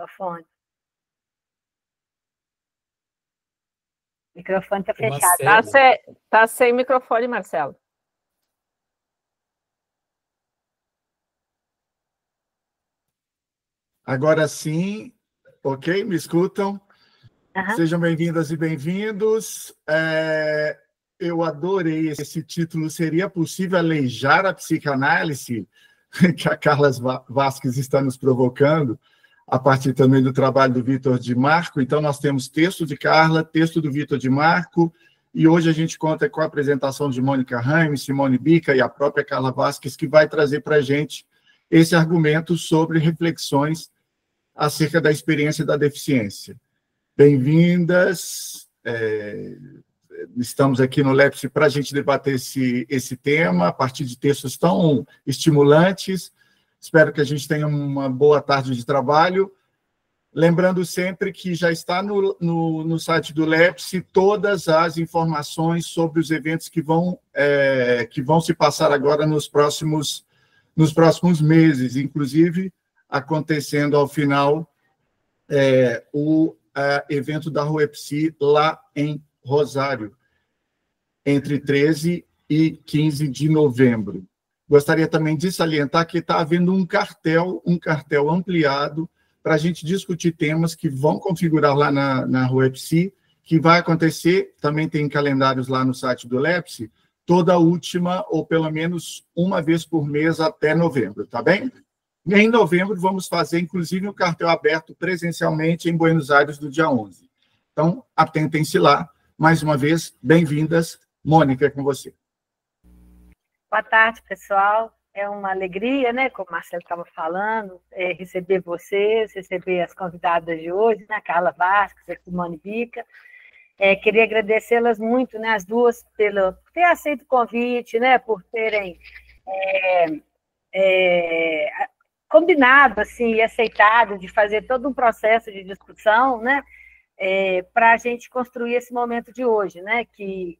microfone. O microfone está fechado. Tá sem microfone, Marcelo. Agora sim, ok? Me escutam? Uhum. Sejam bem-vindas e bem-vindos. Eu adorei esse título. Seria possível aleijar a psicanálise? Que a Carla Vasques está nos provocando, a partir também do trabalho do Vitor de Marco. Então, nós temos texto de Carla, texto do Vitor de Marco, e hoje a gente conta com a apresentação de Mônica Raime, Simone Bica e a própria Carla Vasques, que vai trazer para a gente esse argumento sobre reflexões acerca da experiência da deficiência. Bem-vindas. Estamos aqui no LEPS para a gente debater esse tema, a partir de textos tão estimulantes. Espero que a gente tenha uma boa tarde de trabalho. Lembrando sempre que já está no site do LEPS todas as informações sobre os eventos que vão se passar agora nos próximos meses, inclusive acontecendo ao final o evento da RUEPSI lá em Rosário, entre 13 e 15 de novembro. Gostaria também de salientar que está havendo um cartel ampliado para a gente discutir temas que vão configurar lá na RUEPSI, que vai acontecer, também tem calendários lá no site do LEPS, toda última, ou pelo menos uma vez por mês até novembro, tá bem? E em novembro vamos fazer, inclusive, um cartel aberto presencialmente em Buenos Aires do dia 11. Então, atentem-se lá. Mais uma vez, bem-vindas. Mônica, é com você. Boa tarde, pessoal. É uma alegria, né, como o Marcelo estava falando, receber vocês, receber as convidadas de hoje, né, Carla Vasques, a Simone Bica. Queria agradecê-las muito, né, as duas, por ter aceito o convite, né, por terem combinado assim, e aceitado de fazer todo um processo de discussão, né, para a gente construir esse momento de hoje, né, que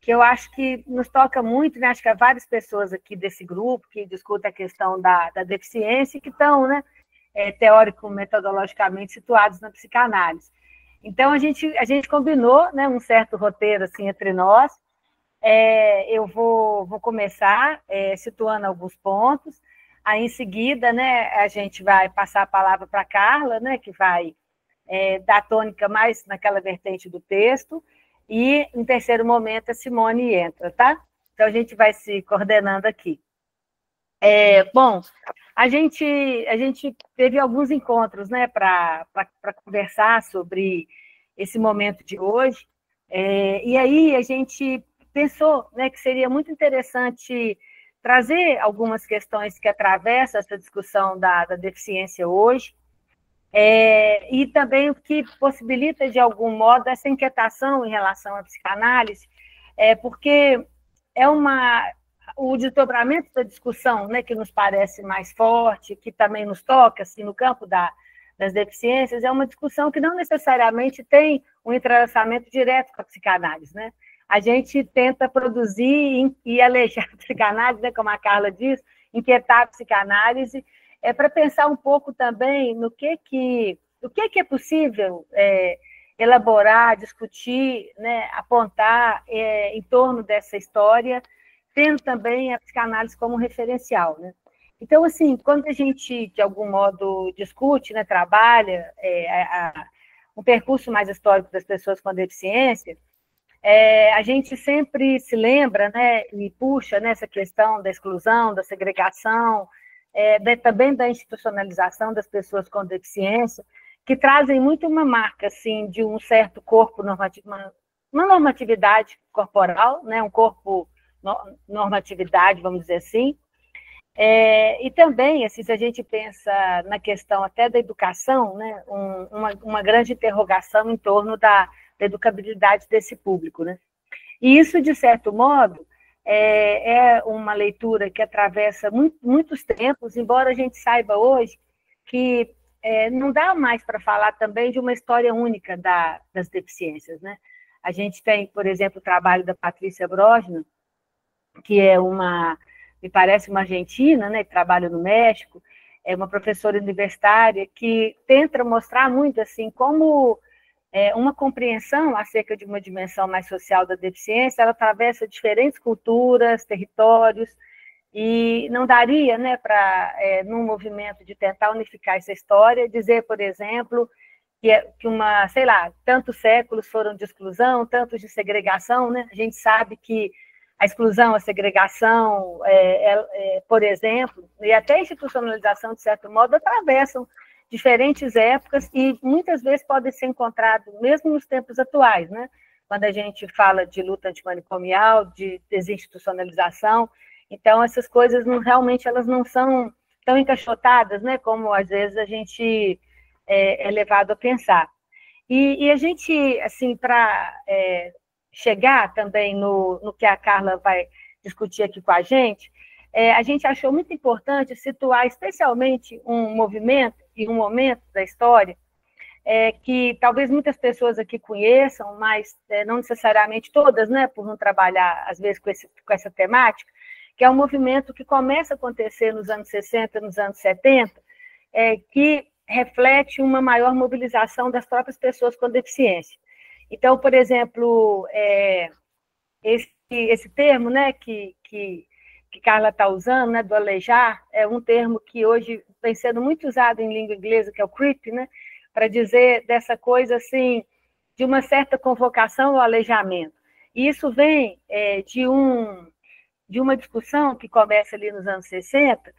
eu acho que nos toca muito, né, acho que há várias pessoas aqui desse grupo que discutem a questão da deficiência e que estão, né, teórico-metodologicamente situados na psicanálise. Então, a gente combinou, né, um certo roteiro assim, entre nós. Eu vou começar situando alguns pontos. Aí, em seguida, né, a gente vai passar a palavra para a Carla, né, que vai dar tônica mais naquela vertente do texto, e, em terceiro momento, a Simone entra, tá? Então, a gente vai se coordenando aqui. Bom, a gente teve alguns encontros, né, para conversar sobre esse momento de hoje, e aí a gente pensou, né, que seria muito interessante trazer algumas questões que atravessam essa discussão da deficiência hoje, e também o que possibilita, de algum modo, essa inquietação em relação à psicanálise, porque o desdobramento da discussão, né, que nos parece mais forte, que também nos toca assim, no campo das deficiências, é uma discussão que não necessariamente tem um entrelaçamento direto com a psicanálise, né? A gente tenta produzir e aleijar a psicanálise, né, como a Carla diz, inquietar a psicanálise, para pensar um pouco também no que é possível elaborar, discutir, né, apontar em torno dessa história, tendo também a psicanálise como referencial, né? Então, assim, quando a gente, de algum modo, discute, né, trabalha um percurso mais histórico das pessoas com deficiência, a gente sempre se lembra, né, e puxa nessa questão da exclusão, da segregação, também da institucionalização das pessoas com deficiência, que trazem muito uma marca assim, de um certo corpo normativo, uma normatividade corporal, né, um corpo normatividade, vamos dizer assim, e também, assim, se a gente pensa na questão até da educação, né, uma grande interrogação em torno da educabilidade desse público, né? E isso, de certo modo, é uma leitura que atravessa muitos tempos, embora a gente saiba hoje que não dá mais para falar também de uma história única das deficiências, né? A gente tem, por exemplo, o trabalho da Patrícia Brosnan, que me parece uma argentina, né, que trabalha no México, é uma professora universitária que tenta mostrar muito assim como uma compreensão acerca de uma dimensão mais social da deficiência, ela atravessa diferentes culturas, territórios, e não daria, né, para, num movimento de tentar unificar essa história, dizer, por exemplo, que sei lá, tantos séculos foram de exclusão, tantos de segregação, né? A gente sabe que a exclusão, a segregação, por exemplo, e até a institucionalização, de certo modo, atravessam diferentes épocas e muitas vezes podem ser encontrados mesmo nos tempos atuais, né? Quando a gente fala de luta antimanicomial, de desinstitucionalização, então essas coisas realmente elas não são tão encaixotadas, né? Como às vezes a gente é levado a pensar. E a gente, assim, para chegar também no que a Carla vai discutir aqui com a gente achou muito importante situar especialmente um movimento e um momento da história que talvez muitas pessoas aqui conheçam, mas não necessariamente todas, né, por não trabalhar, às vezes, com essa temática, que é um movimento que começa a acontecer nos anos 60, nos anos 70, que reflete uma maior mobilização das próprias pessoas com deficiência. Então, por exemplo, esse termo, né, que Carla está usando, né, do aleijar, é um termo que hoje vem sendo muito usado em língua inglesa, que é o creep, né, para dizer dessa coisa assim, de uma certa convocação ao aleijamento. E isso vem de uma discussão que começa ali nos anos 60,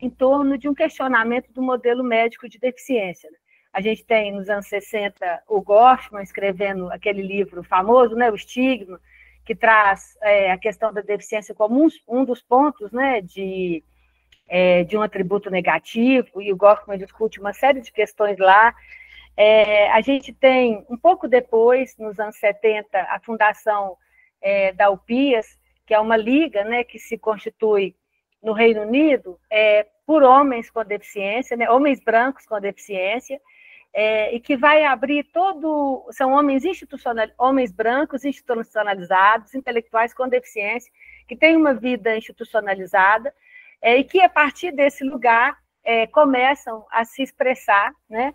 em torno de um questionamento do modelo médico de deficiência. A gente tem, nos anos 60, o Goffman escrevendo aquele livro famoso, né, O Estigma, que traz a questão da deficiência como um dos pontos, né, de um atributo negativo, e o Goffman discute uma série de questões lá. A gente tem, um pouco depois, nos anos 70, a fundação da UPIAS, que é uma liga, né, que se constitui no Reino Unido por homens com deficiência, né, homens brancos com deficiência, e que vai abrir são homens brancos institucionalizados, intelectuais com deficiência, que têm uma vida institucionalizada, e que, a partir desse lugar, começam a se expressar, né,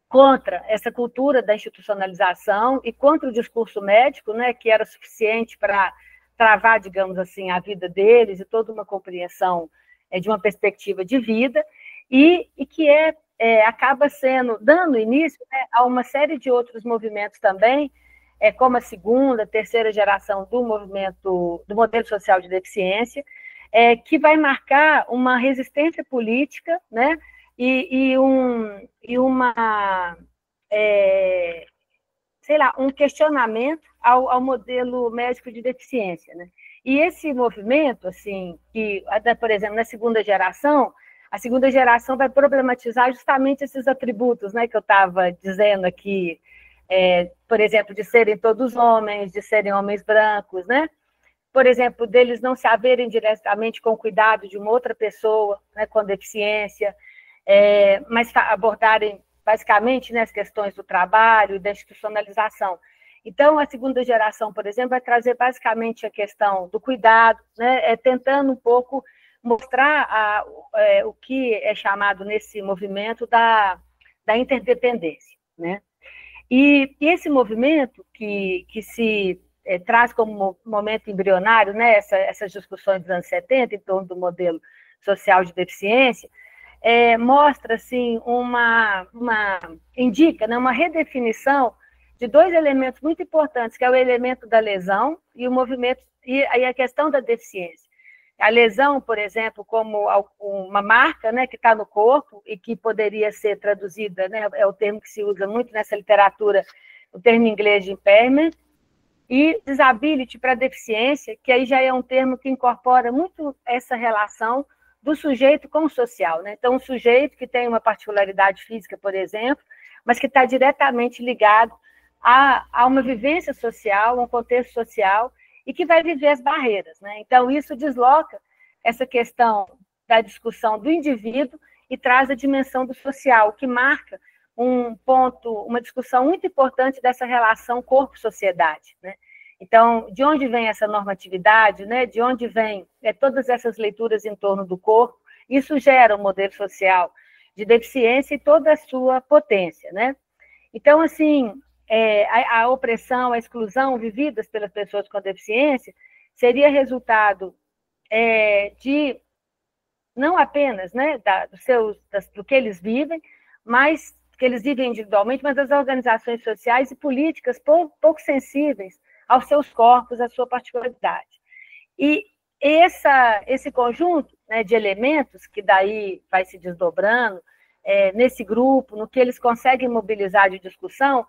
contra essa cultura da institucionalização e contra o discurso médico, né, que era suficiente para travar, digamos assim, a vida deles e toda uma compreensão de uma perspectiva de vida, e que acaba dando início, né, a uma série de outros movimentos também, como a segunda, terceira geração do modelo social de deficiência, que vai marcar uma resistência política, né, um questionamento ao modelo médico de deficiência, né? E esse movimento, assim, que, por exemplo, na segunda geração, a segunda geração vai problematizar justamente esses atributos, né, que eu estava dizendo aqui, por exemplo, de serem todos homens, de serem homens brancos, né? Por exemplo, deles não se haverem diretamente com o cuidado de uma outra pessoa, né, com deficiência, mas abordarem basicamente, né, as questões do trabalho e da institucionalização. Então, a segunda geração, por exemplo, vai trazer basicamente a questão do cuidado, né, tentando um pouco mostrar o que é chamado nesse movimento da interdependência, né? E esse movimento que se traz como momento embrionário, né, essas discussões dos anos 70 em torno do modelo social de deficiência, mostra, assim, indica, né, uma redefinição de dois elementos muito importantes, que é o elemento da lesão e o movimento, e a questão da deficiência. A lesão, por exemplo, como uma marca, né, que está no corpo e que poderia ser traduzida, né, é o termo que se usa muito nessa literatura, o termo em inglês de impairment, e disability para deficiência, que aí já é um termo que incorpora muito essa relação do sujeito com o social, né? Então, um sujeito que tem uma particularidade física, por exemplo, mas que está diretamente ligado a uma vivência social, a um contexto social, e que vai viver as barreiras, né? Então, isso desloca essa questão da discussão do indivíduo e traz a dimensão do social, que marca um ponto, uma discussão muito importante dessa relação corpo-sociedade, né? Então, de onde vem essa normatividade, né? De onde vem todas essas leituras em torno do corpo Isso gera um modelo social de deficiência e toda a sua potência, né? Então, assim, a opressão, a exclusão vividas pelas pessoas com deficiência seria resultado de não apenas, né, do que eles vivem, mas que eles vivem individualmente, mas das organizações sociais e políticas pouco sensíveis aos seus corpos, à sua particularidade. E esse conjunto, né, de elementos que daí vai se desdobrando nesse grupo, no que eles conseguem mobilizar de discussão,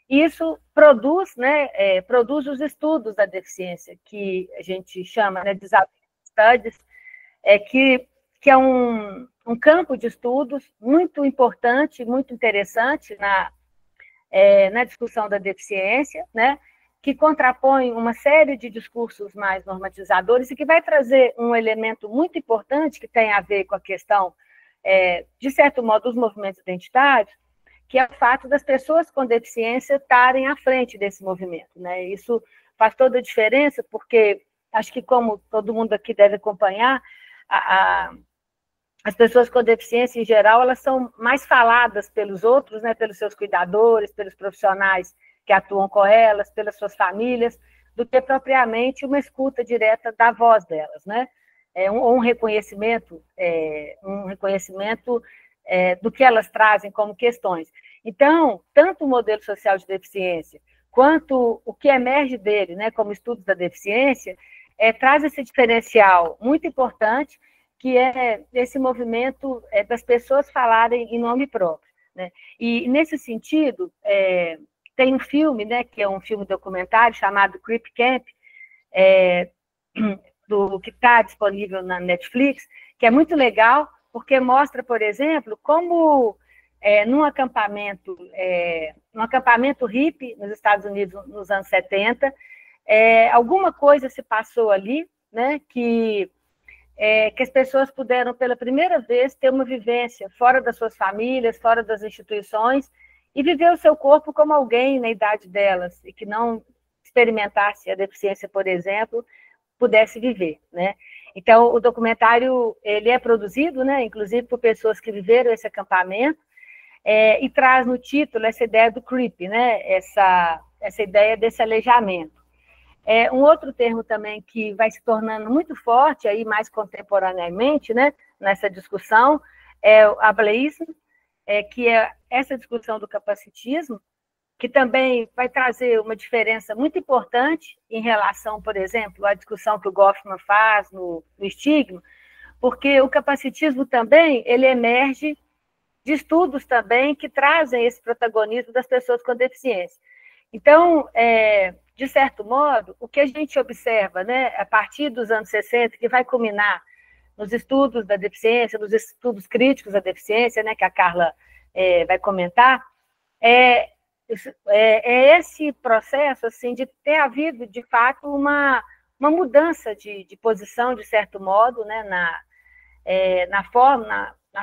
isso produz, né, produz os estudos da deficiência, que a gente chama, né, Disability Studies, que é um campo de estudos muito importante, muito interessante na discussão da deficiência, né, que contrapõe uma série de discursos mais normatizadores e que vai trazer um elemento muito importante que tem a ver com a questão, de certo modo, dos movimentos identitários, que é o fato das pessoas com deficiência estarem à frente desse movimento, né? Isso faz toda a diferença, porque acho que, como todo mundo aqui deve acompanhar, as pessoas com deficiência, em geral, elas são mais faladas pelos outros, né, pelos seus cuidadores, pelos profissionais que atuam com elas, pelas suas famílias, do que propriamente uma escuta direta da voz delas, né? Um reconhecimento do que elas trazem como questões. Então, tanto o modelo social de deficiência, quanto o que emerge dele, né, como estudos da deficiência, traz esse diferencial muito importante, que é esse movimento das pessoas falarem em nome próprio, né? E, nesse sentido, tem um filme, né, que é um filme documentário chamado Creep Camp, que está disponível na Netflix, que é muito legal, porque mostra, por exemplo, como num acampamento hippie nos Estados Unidos nos anos 70, alguma coisa se passou ali, né, que as pessoas puderam, pela primeira vez, ter uma vivência fora das suas famílias, fora das instituições, e viver o seu corpo como alguém na idade delas, e que não experimentasse a deficiência, por exemplo, pudesse viver, né? Então, o documentário, ele é produzido, né, inclusive por pessoas que viveram esse acampamento, e traz no título essa ideia do creep, né, essa ideia desse aleijamento. Um outro termo também que vai se tornando muito forte, aí mais contemporaneamente, né, nessa discussão, é o ableísmo, que é essa discussão do capacitismo, que também vai trazer uma diferença muito importante em relação, por exemplo, à discussão que o Goffman faz no estigma, porque o capacitismo também, ele emerge de estudos também que trazem esse protagonismo das pessoas com deficiência. Então, de certo modo, o que a gente observa, né, a partir dos anos 60, que vai culminar nos estudos da deficiência, nos estudos críticos da deficiência, né, que a Carla vai comentar, esse processo, assim, de ter havido, de fato, uma mudança de posição, de certo modo, né, na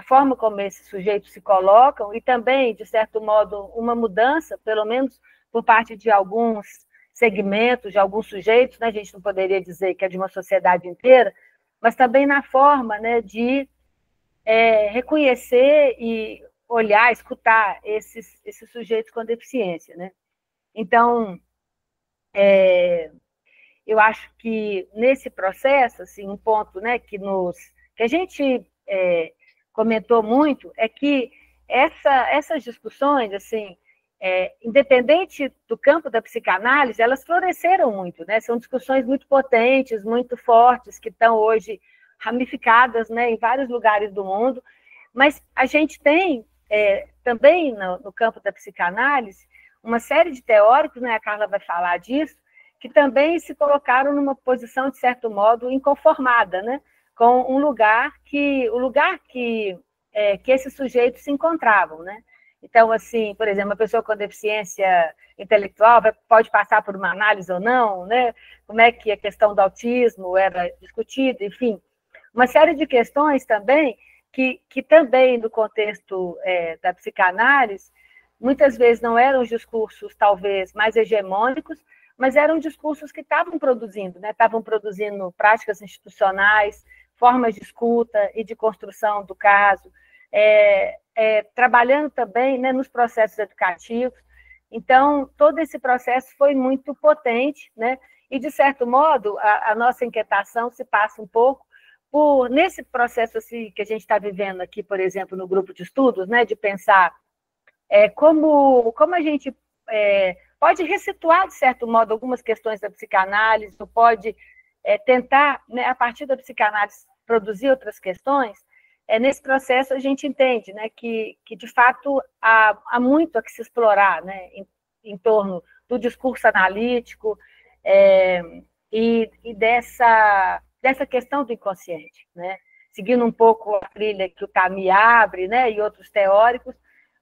forma como esses sujeitos se colocam, e também, de certo modo, uma mudança, pelo menos por parte de alguns segmentos, de alguns sujeitos, né, a gente não poderia dizer que é de uma sociedade inteira, mas também na forma, né, de reconhecer e olhar, escutar esses sujeitos com deficiência, né? Então, eu acho que nesse processo, assim, um ponto, né, que a gente comentou muito é que essas discussões, assim, independente do campo da psicanálise, elas floresceram muito, né? São discussões muito potentes, muito fortes, que estão hoje ramificadas, né, em vários lugares do mundo, mas a gente tem também no campo da psicanálise uma série de teóricos, né, a Carla vai falar disso, que também se colocaram numa posição, de certo modo, inconformada, né, com o lugar que esses sujeitos se encontravam, né? Então, assim, por exemplo, uma pessoa com deficiência intelectual pode passar por uma análise ou não, né? Como é que a questão do autismo era discutida, enfim, uma série de questões também que também, no contexto da psicanálise, muitas vezes não eram discursos, talvez, mais hegemônicos, mas eram discursos que estavam produzindo, né? Estavam produzindo práticas institucionais, formas de escuta e de construção do caso, trabalhando também, né, nos processos educativos. Então, todo esse processo foi muito potente, né? E, de certo modo, a nossa inquietação se passa um pouco por, nesse processo assim, que a gente está vivendo aqui, por exemplo, no grupo de estudos, né, de pensar como a gente pode ressituar, de certo modo, algumas questões da psicanálise, ou pode tentar, né, a partir da psicanálise, produzir outras questões. Nesse processo, a gente entende, né, que de fato, há muito a que se explorar, né, em torno do discurso analítico e dessa questão do inconsciente, né, seguindo um pouco a trilha que o Camus abre, né, e outros teóricos,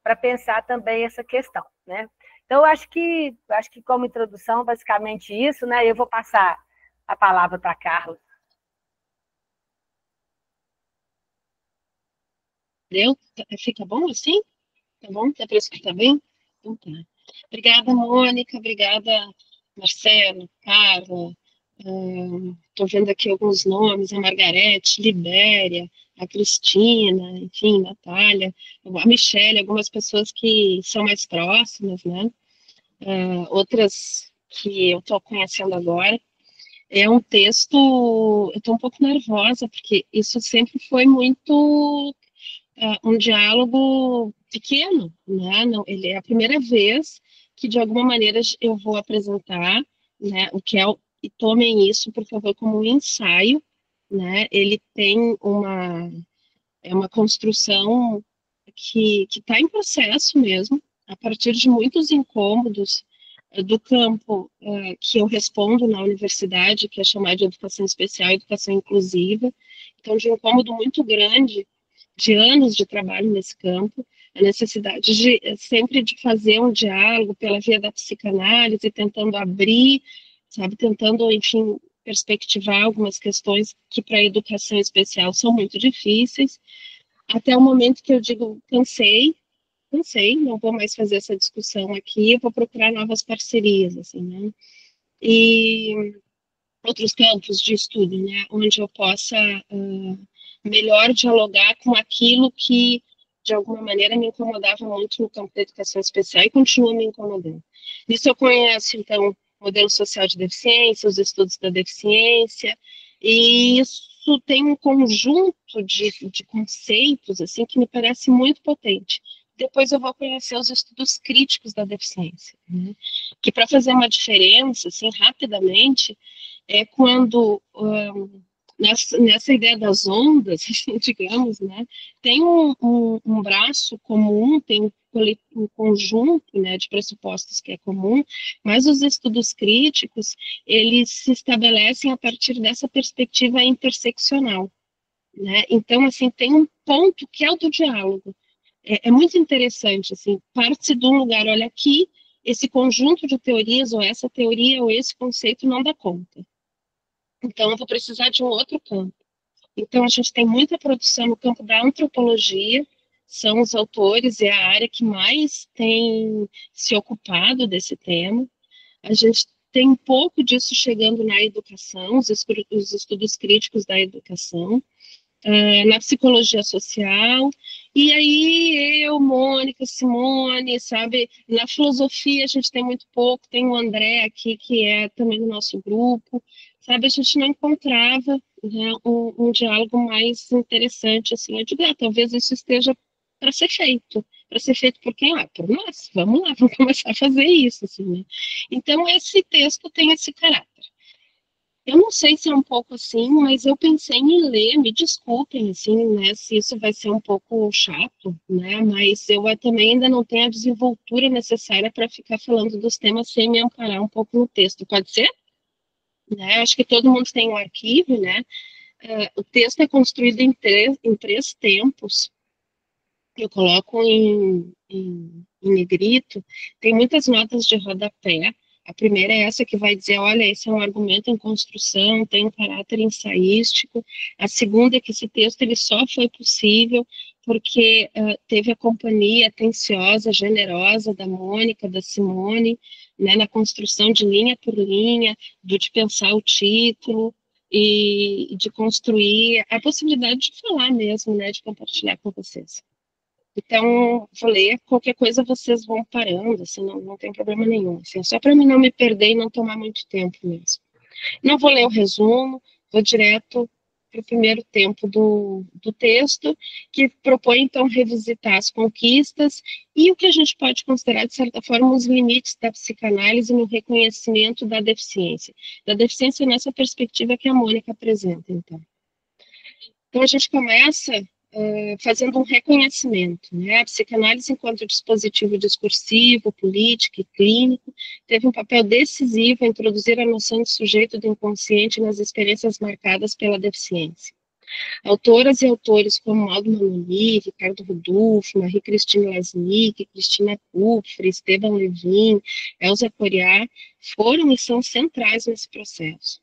para pensar também essa questão, né. Então, acho que como introdução, basicamente isso, né, eu vou passar a palavra para Carlos. Deu? Fica bom assim? Tá bom? Dá para escutar bem? Então tá. Obrigada, Mônica. Obrigada, Marcelo, Carla. Estou vendo aqui alguns nomes, a Margarete, Libéria, a Cristina, enfim, Natália, a Michelle, algumas pessoas que são mais próximas, né? Outras que eu estou conhecendo agora. É um texto, eu estou um pouco nervosa, porque isso sempre foi muito um diálogo pequeno, né? Não, ele é a primeira vez que, de alguma maneira, eu vou apresentar, né, o que é, e tomem isso, por favor, como um ensaio, né? Ele tem uma construção que está em processo mesmo, a partir de muitos incômodos do campo que eu respondo na universidade, que é chamado de educação especial, educação inclusiva, então de um incômodo muito grande, de anos de trabalho nesse campo, a necessidade de sempre de fazer um diálogo pela via da psicanálise, tentando abrir, sabe, tentando, enfim, perspectivar algumas questões que para a educação especial são muito difíceis, até o momento que eu digo, cansei, não vou mais fazer essa discussão aqui, eu vou procurar novas parcerias, assim, né, e outros campos de estudo, né, onde eu possa melhor dialogar com aquilo que, de alguma maneira, me incomodava muito no campo da educação especial e continua me incomodando. Nisso eu conheço, então, o modelo social de deficiência, os estudos da deficiência, e isso tem um conjunto de conceitos, assim, que me parece muito potente. Depois eu vou conhecer os estudos críticos da deficiência, né? Que, para fazer uma diferença, assim, rapidamente, é quando nessa ideia das ondas, digamos, né, tem um braço comum, tem um conjunto, né, de pressupostos que é comum, mas os estudos críticos, eles se estabelecem a partir dessa perspectiva interseccional, né, então, assim, tem um ponto que é o do diálogo, é muito interessante, assim, parte-se de um lugar, olha aqui, esse conjunto de teorias, ou essa teoria, ou esse conceito não dá conta. Então, eu vou precisar de um outro campo. Então, a gente tem muita produção no campo da antropologia, são os autores e a área que mais tem se ocupado desse tema. A gente tem um pouco disso chegando na educação, os estudos críticos da educação, na psicologia social, e aí eu, Mônica, Simone, sabe, na filosofia a gente tem muito pouco, tem o André aqui, que é também do nosso grupo, sabe, a gente não encontrava, né, um diálogo mais interessante, assim, eu digo, talvez isso esteja para ser feito por quem? Por nós, vamos lá, vamos começar a fazer isso, assim, né? Então, esse texto tem esse caráter. Eu não sei se é um pouco assim, mas eu pensei em ler, me desculpem, assim, né, se isso vai ser um pouco chato, né, mas eu também ainda não tenho a desenvoltura necessária para ficar falando dos temas sem me amparar um pouco no texto, pode ser? Né, acho que todo mundo tem um arquivo, né, o texto é construído em três tempos, eu coloco em negrito, tem muitas notas de rodapé. A primeira é essa que vai dizer, olha, esse é um argumento em construção, tem um caráter ensaístico. A segunda é que esse texto ele só foi possível porque teve a companhia atenciosa, generosa da Mônica, da Simone, né, na construção de linha por linha, de pensar o título, e de construir a possibilidade de falar mesmo, né, de compartilhar com vocês. Então, vou ler, qualquer coisa vocês vão parando, assim, não tem problema nenhum, assim, só para mim não me perder e não tomar muito tempo mesmo. Não vou ler o resumo, vou direto para o primeiro tempo do texto, que propõe, então, revisitar as conquistas e o que a gente pode considerar, de certa forma, os limites da psicanálise no reconhecimento da deficiência nessa perspectiva que a Mônica apresenta, então. Então, a gente começa fazendo um reconhecimento, né? A psicanálise, enquanto dispositivo discursivo, político e clínico, teve um papel decisivo em introduzir a noção de sujeito do inconsciente nas experiências marcadas pela deficiência. Autoras e autores como Aldo Manoli, Ricardo Rodolfo, Marie-Christine Lasnik, Cristina Kupfer, Esteban Levin, Elza Coriá, foram e são centrais nesse processo.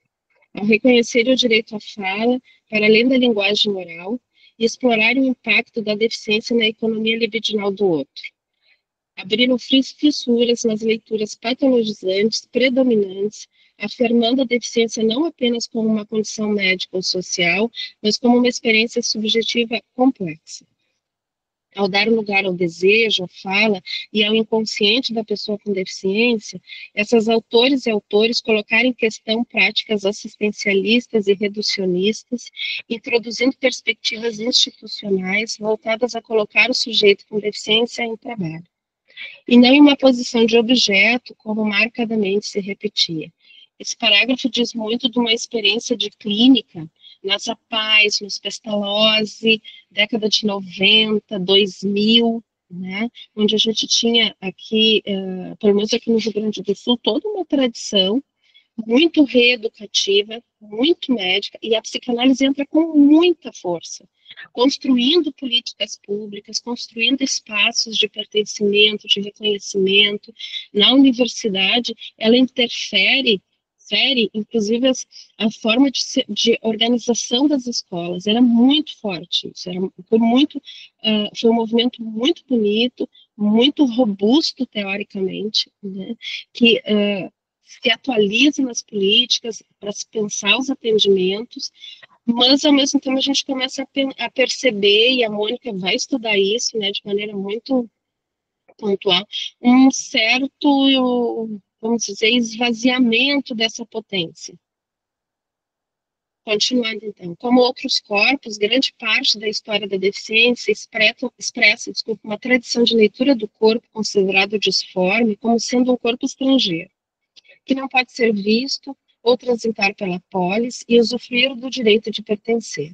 Ao reconhecer o direito à fala, para além da linguagem oral, e explorar o impacto da deficiência na economia libidinal do outro. Abriram fissuras nas leituras patologizantes predominantes, afirmando a deficiência não apenas como uma condição médica ou social, mas como uma experiência subjetiva complexa. Ao dar lugar ao desejo, à fala e ao inconsciente da pessoa com deficiência, essas autores e autores colocaram em questão práticas assistencialistas e reducionistas, introduzindo perspectivas institucionais voltadas a colocar o sujeito com deficiência em trabalho, e não em uma posição de objeto, como marcadamente se repetia. Esse parágrafo diz muito de uma experiência de clínica nas APAES, nos Pestalozzi, década de 90, 2000, né, onde a gente tinha aqui, pelo menos aqui no Rio Grande do Sul, toda uma tradição muito reeducativa, muito médica, e a psicanálise entra com muita força, construindo políticas públicas, construindo espaços de pertencimento, de reconhecimento. Na universidade, ela interfere, inclusive a forma de organização das escolas, era muito forte, isso foi um movimento muito bonito, muito robusto teoricamente, né, que se atualiza nas políticas para se pensar os atendimentos, mas ao mesmo tempo a gente começa a perceber, e a Mônica vai estudar isso, né, de maneira muito pontual, um certo, vamos dizer, esvaziamento dessa potência. Continuando, então, como outros corpos, grande parte da história da deficiência expressa uma tradição de leitura do corpo considerado disforme como sendo um corpo estrangeiro, que não pode ser visto ou transitar pela polis e usufruir do direito de pertencer.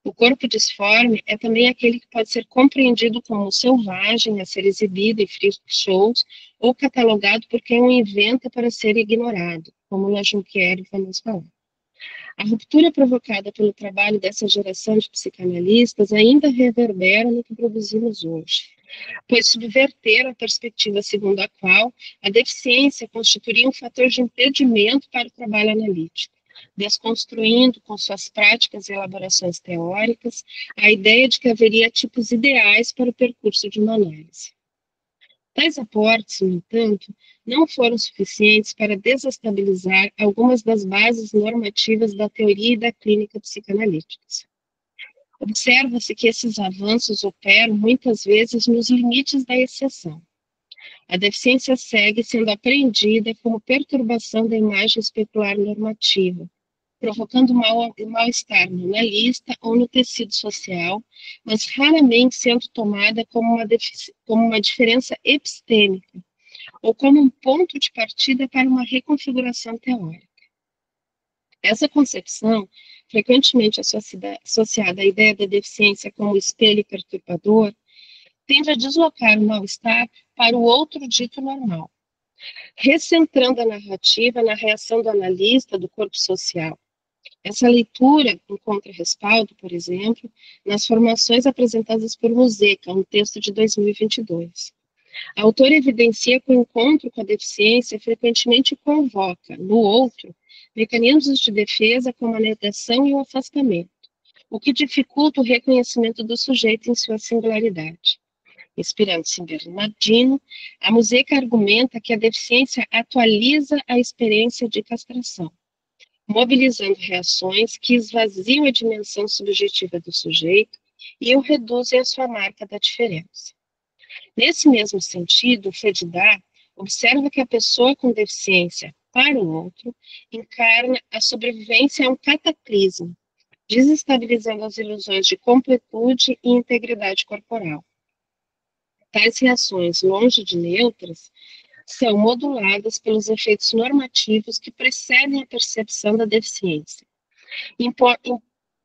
O corpo disforme é também aquele que pode ser compreendido como selvagem a ser exibido em freak shows ou catalogado por quem o inventa para ser ignorado, como La Junqueira vai nos falar. A ruptura provocada pelo trabalho dessa geração de psicanalistas ainda reverbera no que produzimos hoje, pois subverteram a perspectiva segundo a qual a deficiência constituiria um fator de impedimento para o trabalho analítico, desconstruindo com suas práticas e elaborações teóricas a ideia de que haveria tipos ideais para o percurso de uma análise. Tais aportes, no entanto, não foram suficientes para desestabilizar algumas das bases normativas da teoria e da clínica psicanalíticas. Observa-se que esses avanços operam muitas vezes nos limites da exceção. A deficiência segue sendo apreendida como perturbação da imagem especular normativa, provocando mal-estar no analista ou no tecido social, mas raramente sendo tomada como uma diferença epistêmica, ou como um ponto de partida para uma reconfiguração teórica. Essa concepção, frequentemente associada à ideia da deficiência como espelho perturbador, tende a deslocar o mal-estar para o outro dito normal, recentrando a narrativa na reação do analista do corpo social. Essa leitura encontra respaldo, por exemplo, nas formações apresentadas por Muzeca, um texto de 2022. A autora evidencia que o encontro com a deficiência frequentemente convoca, no outro, mecanismos de defesa como a negação e o afastamento, o que dificulta o reconhecimento do sujeito em sua singularidade. Inspirando-se em Bernardino, a Muzeca argumenta que a deficiência atualiza a experiência de castração. mobilizando reações que esvaziam a dimensão subjetiva do sujeito e o reduzem à sua marca da diferença. Nesse mesmo sentido, Fredidá observa que a pessoa com deficiência, para o outro, encarna a sobrevivência a um cataclismo, desestabilizando as ilusões de completude e integridade corporal. Tais reações, longe de neutras, são moduladas pelos efeitos normativos que precedem a percepção da deficiência.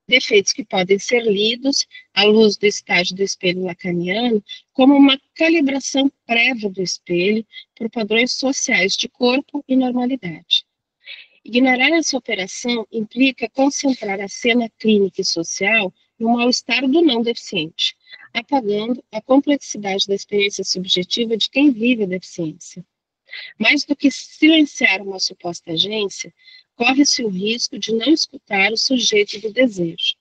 Defeitos que podem ser lidos, à luz do estágio do espelho lacaniano, como uma calibração prévia do espelho por padrões sociais de corpo e normalidade. Ignorar essa operação implica concentrar a cena clínica e social no mal-estar do não deficiente, apagando a complexidade da experiência subjetiva de quem vive a deficiência. Mais do que silenciar uma suposta agência, corre-se o risco de não escutar o sujeito do desejo,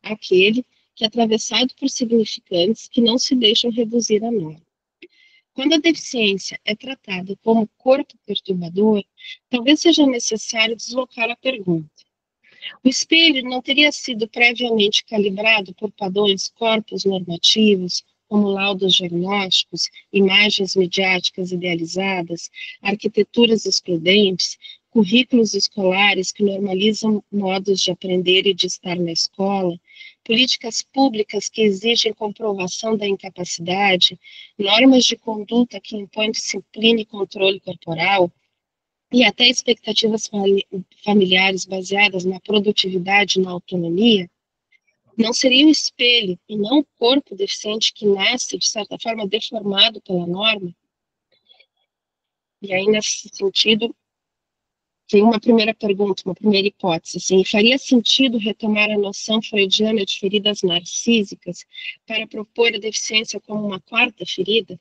aquele que é atravessado por significantes que não se deixam reduzir a norma. Quando a deficiência é tratada como corpo perturbador, talvez seja necessário deslocar a pergunta. O espelho não teria sido previamente calibrado por padrões corpos normativos, como laudos diagnósticos, imagens midiáticas idealizadas, arquiteturas excludentes, currículos escolares que normalizam modos de aprender e de estar na escola, políticas públicas que exigem comprovação da incapacidade, normas de conduta que impõem disciplina e controle corporal, e até expectativas familiares baseadas na produtividade e na autonomia, não seria o espelho e não o corpo deficiente que nasce, de certa forma, deformado pela norma? E aí, nesse sentido, tem uma primeira pergunta, uma primeira hipótese, assim, faria sentido retomar a noção freudiana de feridas narcísicas para propor a deficiência como uma quarta ferida?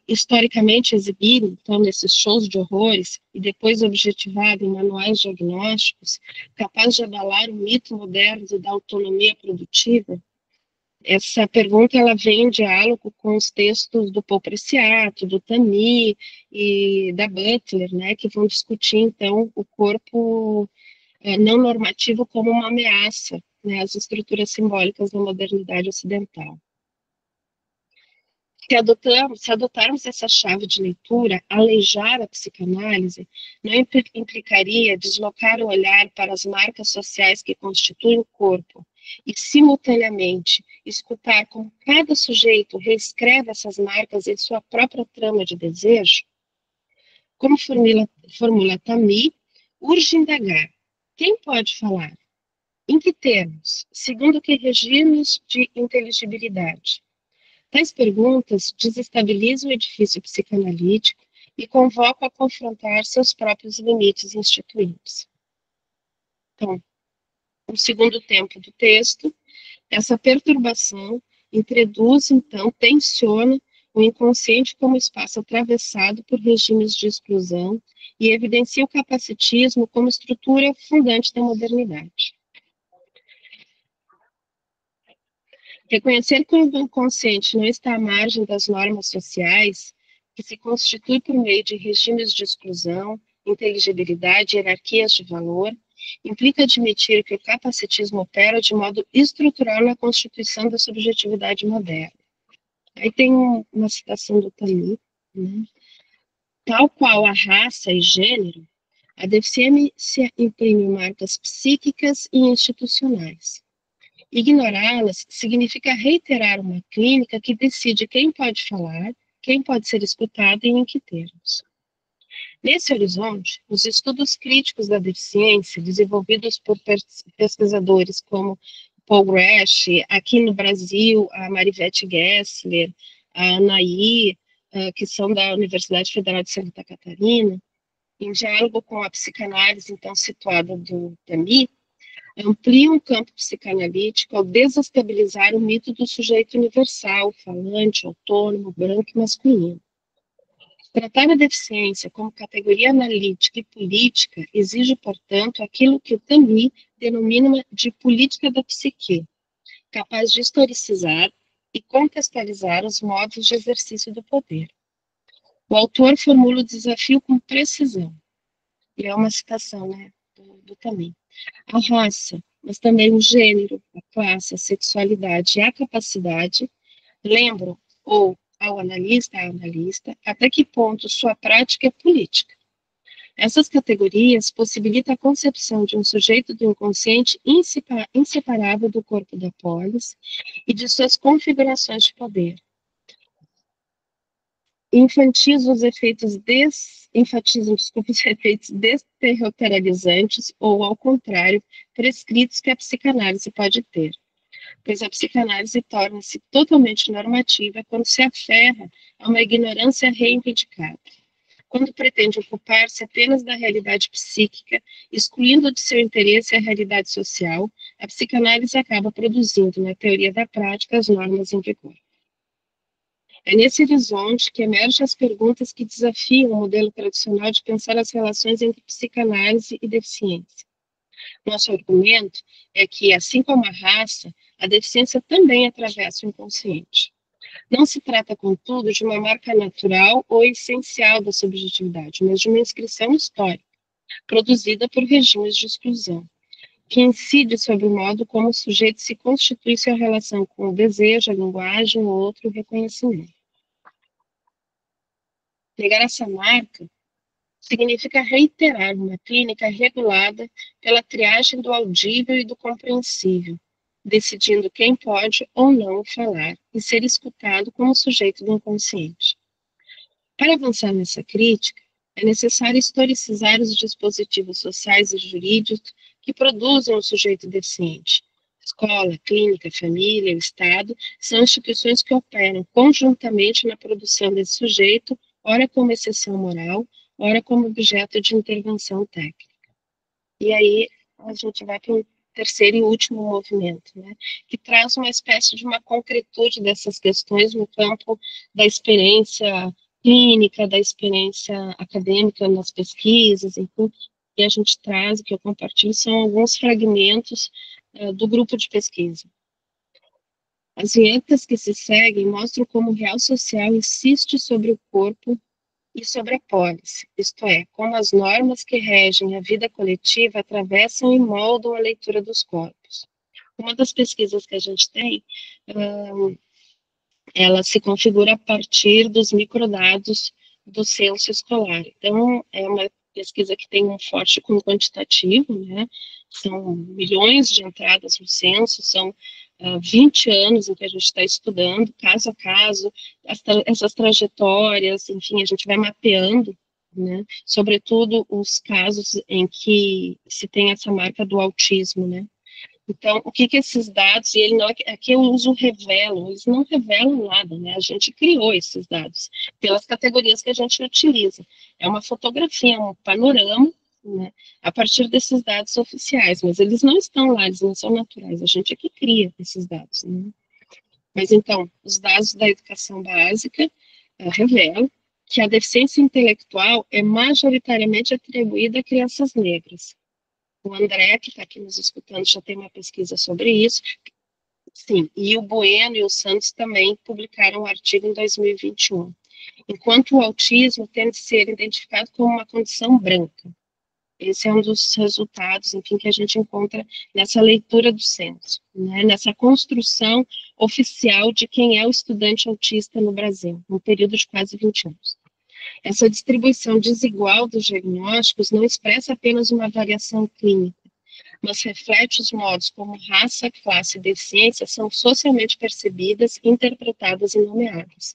Historicamente exibido, então, nesses shows de horrores, e depois objetivado em manuais diagnósticos, capaz de abalar o mito moderno da autonomia produtiva? Essa pergunta ela vem em diálogo com os textos do Paul Preciato, do Tammy e da Butler, né, que vão discutir, então, o corpo não normativo como uma ameaça, né, às estruturas simbólicas da modernidade ocidental. Se adotarmos essa chave de leitura, aleijar a psicanálise não implicaria deslocar o olhar para as marcas sociais que constituem o corpo e, simultaneamente, escutar como cada sujeito reescreve essas marcas em sua própria trama de desejo? Como formula Tammy, urge indagar. Quem pode falar? Em que termos? Segundo que regimes de inteligibilidade? Tais perguntas desestabilizam o edifício psicanalítico e convocam a confrontar seus próprios limites instituídos. Então, no segundo tempo do texto, essa perturbação introduz, então, tensiona o inconsciente como espaço atravessado por regimes de exclusão e evidencia o capacitismo como estrutura fundante da modernidade. Reconhecer que o inconsciente não está à margem das normas sociais, que se constitui por meio de regimes de exclusão, inteligibilidade e hierarquias de valor, implica admitir que o capacitismo opera de modo estrutural na constituição da subjetividade moderna. Aí tem uma citação do Tammy, né? Tal qual a raça e gênero, a deficiência imprime marcas psíquicas e institucionais. Ignorá-las significa reiterar uma clínica que decide quem pode falar, quem pode ser escutado e em que termos. Nesse horizonte, os estudos críticos da deficiência, desenvolvidos por pesquisadores como Paul Grash, aqui no Brasil, a Marivete Gessler, a Anaí, que são da Universidade Federal de Santa Catarina, em diálogo com a psicanálise, então, situada do Tammy, ampliam o campo psicanalítico ao desestabilizar o mito do sujeito universal, falante, autônomo, branco e masculino. Tratar a deficiência como categoria analítica e política exige, portanto, aquilo que o Tammy denomina de política da psique, capaz de historicizar e contextualizar os modos de exercício do poder. O autor formula o desafio com precisão, e é uma citação, né, do caminho. A raça, mas também o gênero, a classe, a sexualidade e a capacidade lembram ou ao analista, à analista, até que ponto sua prática é política. Essas categorias possibilitam a concepção de um sujeito do inconsciente inseparável do corpo da polis e de suas configurações de poder. Enfatizam os efeitos desterritorializantes ou, ao contrário, prescritos que a psicanálise pode ter, pois a psicanálise torna-se totalmente normativa quando se aferra a uma ignorância reivindicada. Quando pretende ocupar-se apenas da realidade psíquica, excluindo de seu interesse a realidade social, a psicanálise acaba produzindo, na teoria da prática, as normas em vigor. É nesse horizonte que emergem as perguntas que desafiam o modelo tradicional de pensar as relações entre psicanálise e deficiência. Nosso argumento é que, assim como a raça, a deficiência também atravessa o inconsciente. Não se trata, contudo, de uma marca natural ou essencial da subjetividade, mas de uma inscrição histórica, produzida por regimes de exclusão, que incide sobre o modo como o sujeito se constitui sua relação com o desejo, a linguagem, o outro e o reconhecimento. Negar essa marca significa reiterar uma clínica regulada pela triagem do audível e do compreensível, decidindo quem pode ou não falar e ser escutado como sujeito do inconsciente. Para avançar nessa crítica, é necessário historicizar os dispositivos sociais e jurídicos que produzem o sujeito deficiente. Escola, clínica, família, o Estado são instituições que operam conjuntamente na produção desse sujeito, ora como exceção moral, ora como objeto de intervenção técnica. E aí a gente vai para o terceiro e último movimento, né, que traz uma espécie de uma concretude dessas questões no campo da experiência clínica, da experiência acadêmica nas pesquisas, enfim, que a gente traz, que eu compartilho, são alguns fragmentos do grupo de pesquisa. As vinhetas que se seguem mostram como o real social insiste sobre o corpo e sobre a polis, isto é, como as normas que regem a vida coletiva atravessam e moldam a leitura dos corpos. Uma das pesquisas que a gente tem, ela se configura a partir dos microdados do censo escolar. Então, é uma pesquisa que tem um forte cunho quantitativo, né? São milhões de entradas no censo, são 20 anos em que a gente está estudando, caso a caso, essas trajetórias, enfim, a gente vai mapeando, né, sobretudo os casos em que se tem essa marca do autismo, né. Então, o que esses dados, e ele não, aqui eu uso revelo, eles não revelam nada, né, a gente criou esses dados, pelas categorias que a gente utiliza. É uma fotografia, um panorama, né, a partir desses dados oficiais, mas eles não estão lá, eles não são naturais, a gente é que cria esses dados, né? Mas então, os dados da educação básica revelam que a deficiência intelectual é majoritariamente atribuída a crianças negras. O André, que está aqui nos escutando, já tem uma pesquisa sobre isso, sim, e o Bueno e o Santos também publicaram um artigo em 2021, enquanto o autismo tende a ser identificado como uma condição branca. Esse é um dos resultados, enfim, que a gente encontra nessa leitura do censo, né, nessa construção oficial de quem é o estudante autista no Brasil, num período de quase 20 anos. Essa distribuição desigual dos diagnósticos não expressa apenas uma variação clínica, mas reflete os modos como raça, classe e deficiência são socialmente percebidas, interpretadas e nomeadas.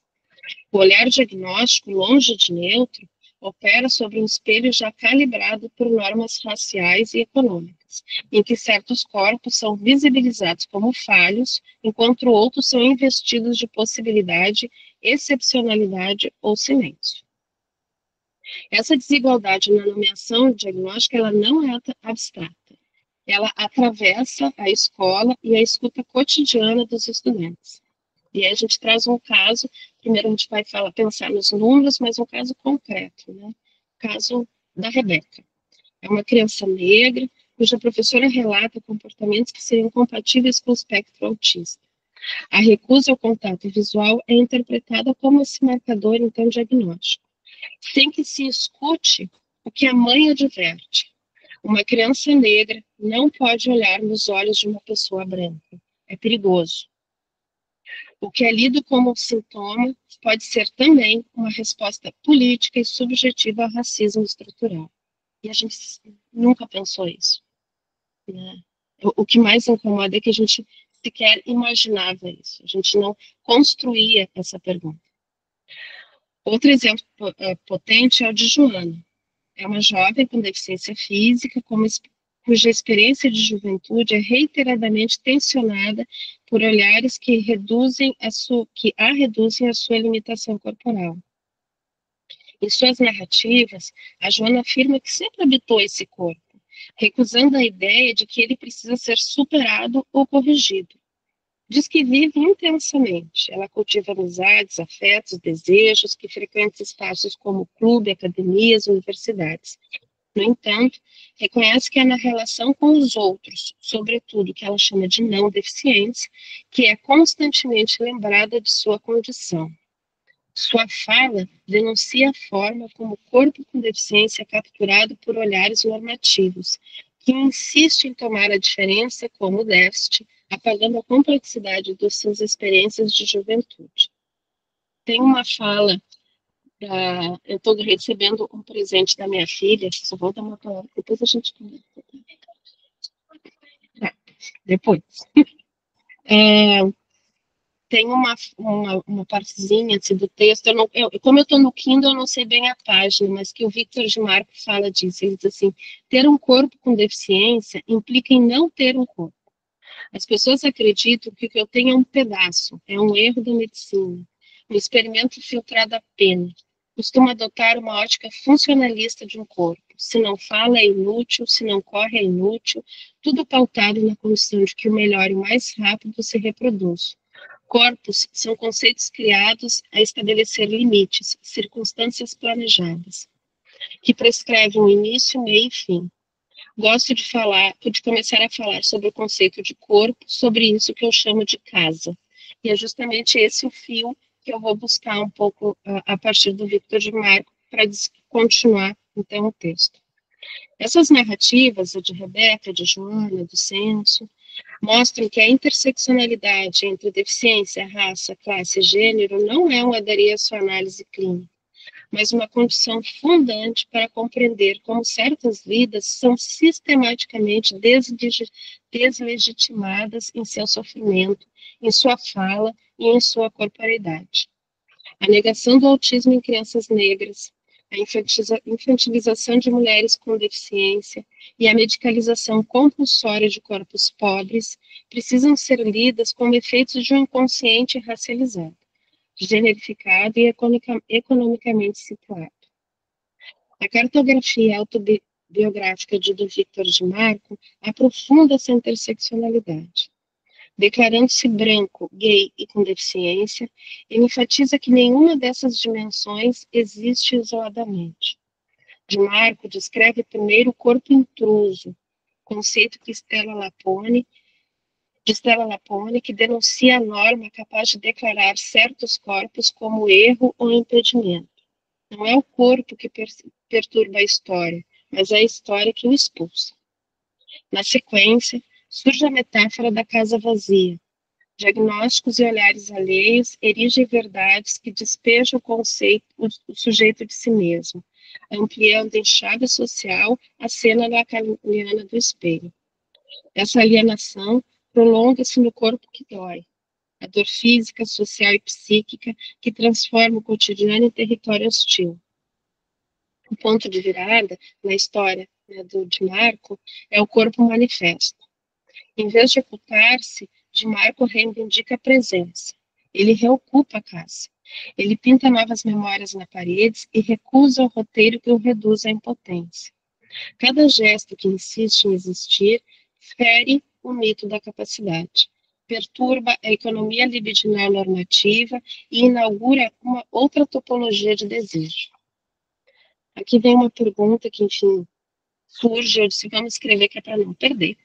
O olhar diagnóstico, longe de neutro, opera sobre um espelho já calibrado por normas raciais e econômicas, em que certos corpos são visibilizados como falhos, enquanto outros são investidos de possibilidade, excepcionalidade ou silêncio. Essa desigualdade na nomeação diagnóstica, ela não é abstrata. Ela atravessa a escola e a escuta cotidiana dos estudantes. E aí a gente traz um caso, primeiro a gente vai pensar nos números, mas um caso concreto, né? O caso da Rebeca. É uma criança negra, cuja professora relata comportamentos que seriam compatíveis com o espectro autista. A recusa ao contato visual é interpretada como esse marcador, então, diagnóstico. Sem que se escute o que a mãe adverte. Uma criança negra não pode olhar nos olhos de uma pessoa branca. É perigoso. O que é lido como sintoma pode ser também uma resposta política e subjetiva ao racismo estrutural. E a gente nunca pensou isso, né? O que mais incomoda é que a gente sequer imaginava isso. A gente não construía essa pergunta. Outro exemplo potente é o de Joana. É uma jovem com deficiência física, cuja experiência de juventude é reiteradamente tensionada por olhares que a reduzem à sua limitação corporal. Em suas narrativas, a Joana afirma que sempre habitou esse corpo, recusando a ideia de que ele precisa ser superado ou corrigido. Diz que vive intensamente. Ela cultiva amizades, afetos, desejos, que frequenta espaços como clube, academias, universidades. No entanto, reconhece que é na relação com os outros, sobretudo que ela chama de não deficiência, que é constantemente lembrada de sua condição. Sua fala denuncia a forma como o corpo com deficiência é capturado por olhares normativos, que insiste em tomar a diferença como déficit, apagando a complexidade de suas experiências de juventude. Tem uma fala, eu estou recebendo um presente da minha filha, só vou dar uma palavra, depois a gente conversa. Depois. Tem uma partezinha assim, do texto, como eu estou no Kindle, eu não sei bem a página, mas que o Victor de Marco fala disso. Ele diz assim: ter um corpo com deficiência implica em não ter um corpo. As pessoas acreditam que o que eu tenho é um pedaço, é um erro da medicina, um experimento filtrado apenas. Costuma adotar uma ótica funcionalista de um corpo. Se não fala, é inútil, se não corre, é inútil, tudo pautado na condição de que o melhor e o mais rápido se reproduz. Corpos são conceitos criados a estabelecer limites, circunstâncias planejadas, que prescrevem um início, meio e fim. Gosto de começar a falar sobre o conceito de corpo, sobre isso que eu chamo de casa. E é justamente esse o fio que eu vou buscar um pouco a partir do Victor de Marco para continuar, então, o texto. Essas narrativas, a de Rebeca, de Joana, do Censo, mostram que a interseccionalidade entre deficiência, raça, classe e gênero não é um adereço à análise clínica, mas uma condição fundante para compreender como certas vidas são sistematicamente deslegitimadas em seu sofrimento, em sua fala e em sua corporeidade. A negação do autismo em crianças negras, a infantilização de mulheres com deficiência e a medicalização compulsória de corpos pobres precisam ser lidas como efeitos de um inconsciente racializado, generificado e economicamente situado. A cartografia autobiográfica do Victor de Marco aprofunda essa interseccionalidade. Declarando-se branco, gay e com deficiência, ele enfatiza que nenhuma dessas dimensões existe isoladamente. De Marco descreve primeiro o corpo intruso, conceito que Stella Lapone, que denuncia a norma capaz de declarar certos corpos como erro ou impedimento. Não é o corpo que perturba a história, mas é a história que o expulsa. Na sequência, surge a metáfora da casa vazia. Diagnósticos e olhares alheios erigem verdades que despejam o sujeito de si mesmo, ampliando em chave social a cena lacaniana do espelho. Essa alienação prolonga-se no corpo que dói, a dor física, social e psíquica que transforma o cotidiano em território hostil. O ponto de virada na história de Marco é o corpo manifesto. Em vez de ocultar-se, de Marco reivindica a presença. Ele reocupa a casa. Ele pinta novas memórias na parede e recusa o roteiro que o reduz à impotência. Cada gesto que insiste em existir fere o mito da capacidade, perturba a economia libidinal normativa e inaugura uma outra topologia de desejo. Aqui vem uma pergunta que, enfim, surge, eu disse, vamos escrever que é para não perder.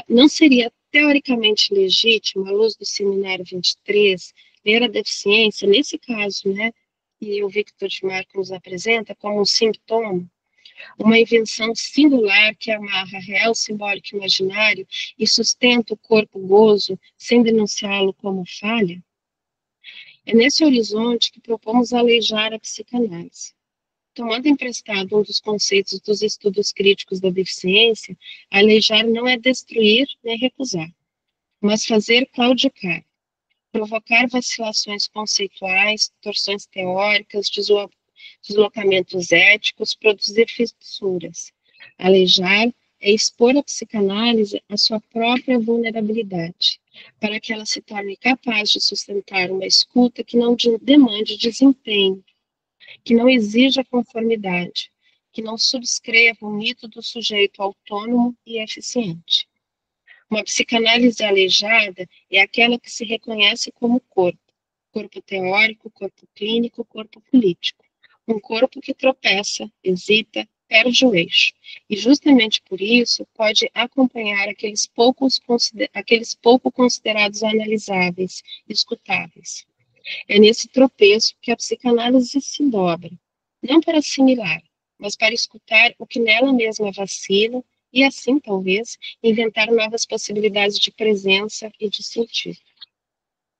Não seria teoricamente legítimo, à luz do seminário 23, ler a deficiência, nesse caso, né, e o Victor de Marco nos apresenta como um sintoma, Uma invenção singular que amarra real, simbólico e imaginário e sustenta o corpo gozo sem denunciá-lo como falha? É nesse horizonte que propomos aleijar a psicanálise. Tomando emprestado um dos conceitos dos estudos críticos da deficiência, aleijar não é destruir nem recusar, mas fazer claudicar, provocar vacilações conceituais, torções teóricas, deslocamentos éticos, produzir fissuras. Aleijar é expor a psicanálise à sua própria vulnerabilidade, para que ela se torne capaz de sustentar uma escuta que não demande desempenho, que não exija conformidade, que não subscreva o mito do sujeito autônomo e eficiente. Uma psicanálise aleijada é aquela que se reconhece como corpo, corpo teórico, corpo clínico, corpo político. Um corpo que tropeça, hesita, perde o eixo. E justamente por isso pode acompanhar aqueles pouco considerados analisáveis, escutáveis. É nesse tropeço que a psicanálise se dobra, não para assimilar, mas para escutar o que nela mesma vacila e assim, talvez, inventar novas possibilidades de presença e de sentido.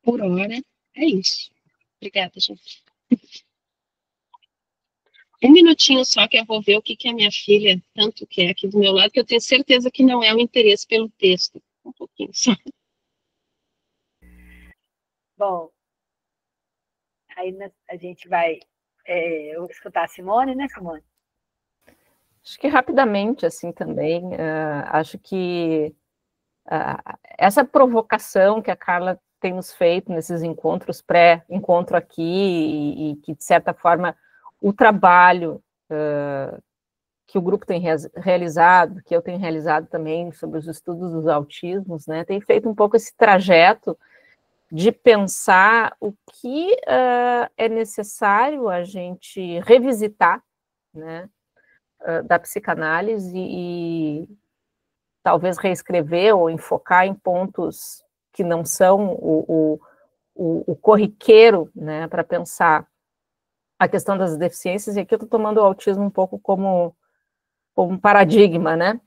Por hora, é isso. Obrigada, gente. Um minutinho só que eu vou ver o que a minha filha tanto quer aqui do meu lado, que eu tenho certeza que não é o interesse pelo texto. Um pouquinho só. Bom, aí a gente vai escutar a Simone, né, Simone? Acho que rapidamente, assim, também, acho que essa provocação que a Carla tem nos feito nesses encontros, pré-encontro aqui, e que, de certa forma, o trabalho que o grupo tem realizado, que eu tenho realizado também sobre os estudos dos autismos, né, tem feito um pouco esse trajeto de pensar o que é necessário a gente revisitar, né, da psicanálise e talvez reescrever ou enfocar em pontos que não são o corriqueiro, né, para pensar a questão das deficiências, e aqui eu estou tomando o autismo um pouco como um paradigma, né?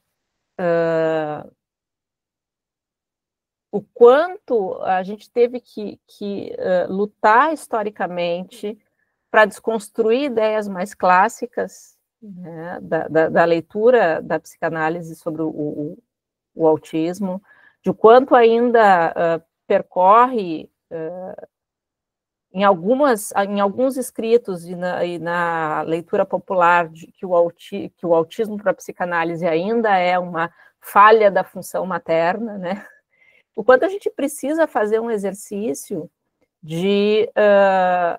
O quanto a gente teve que lutar historicamente para desconstruir ideias mais clássicas, né, da leitura da psicanálise sobre o autismo, de quanto ainda percorre em alguns escritos e na leitura popular que o autismo para a psicanálise ainda é uma falha da função materna, né? O quanto a gente precisa fazer um exercício de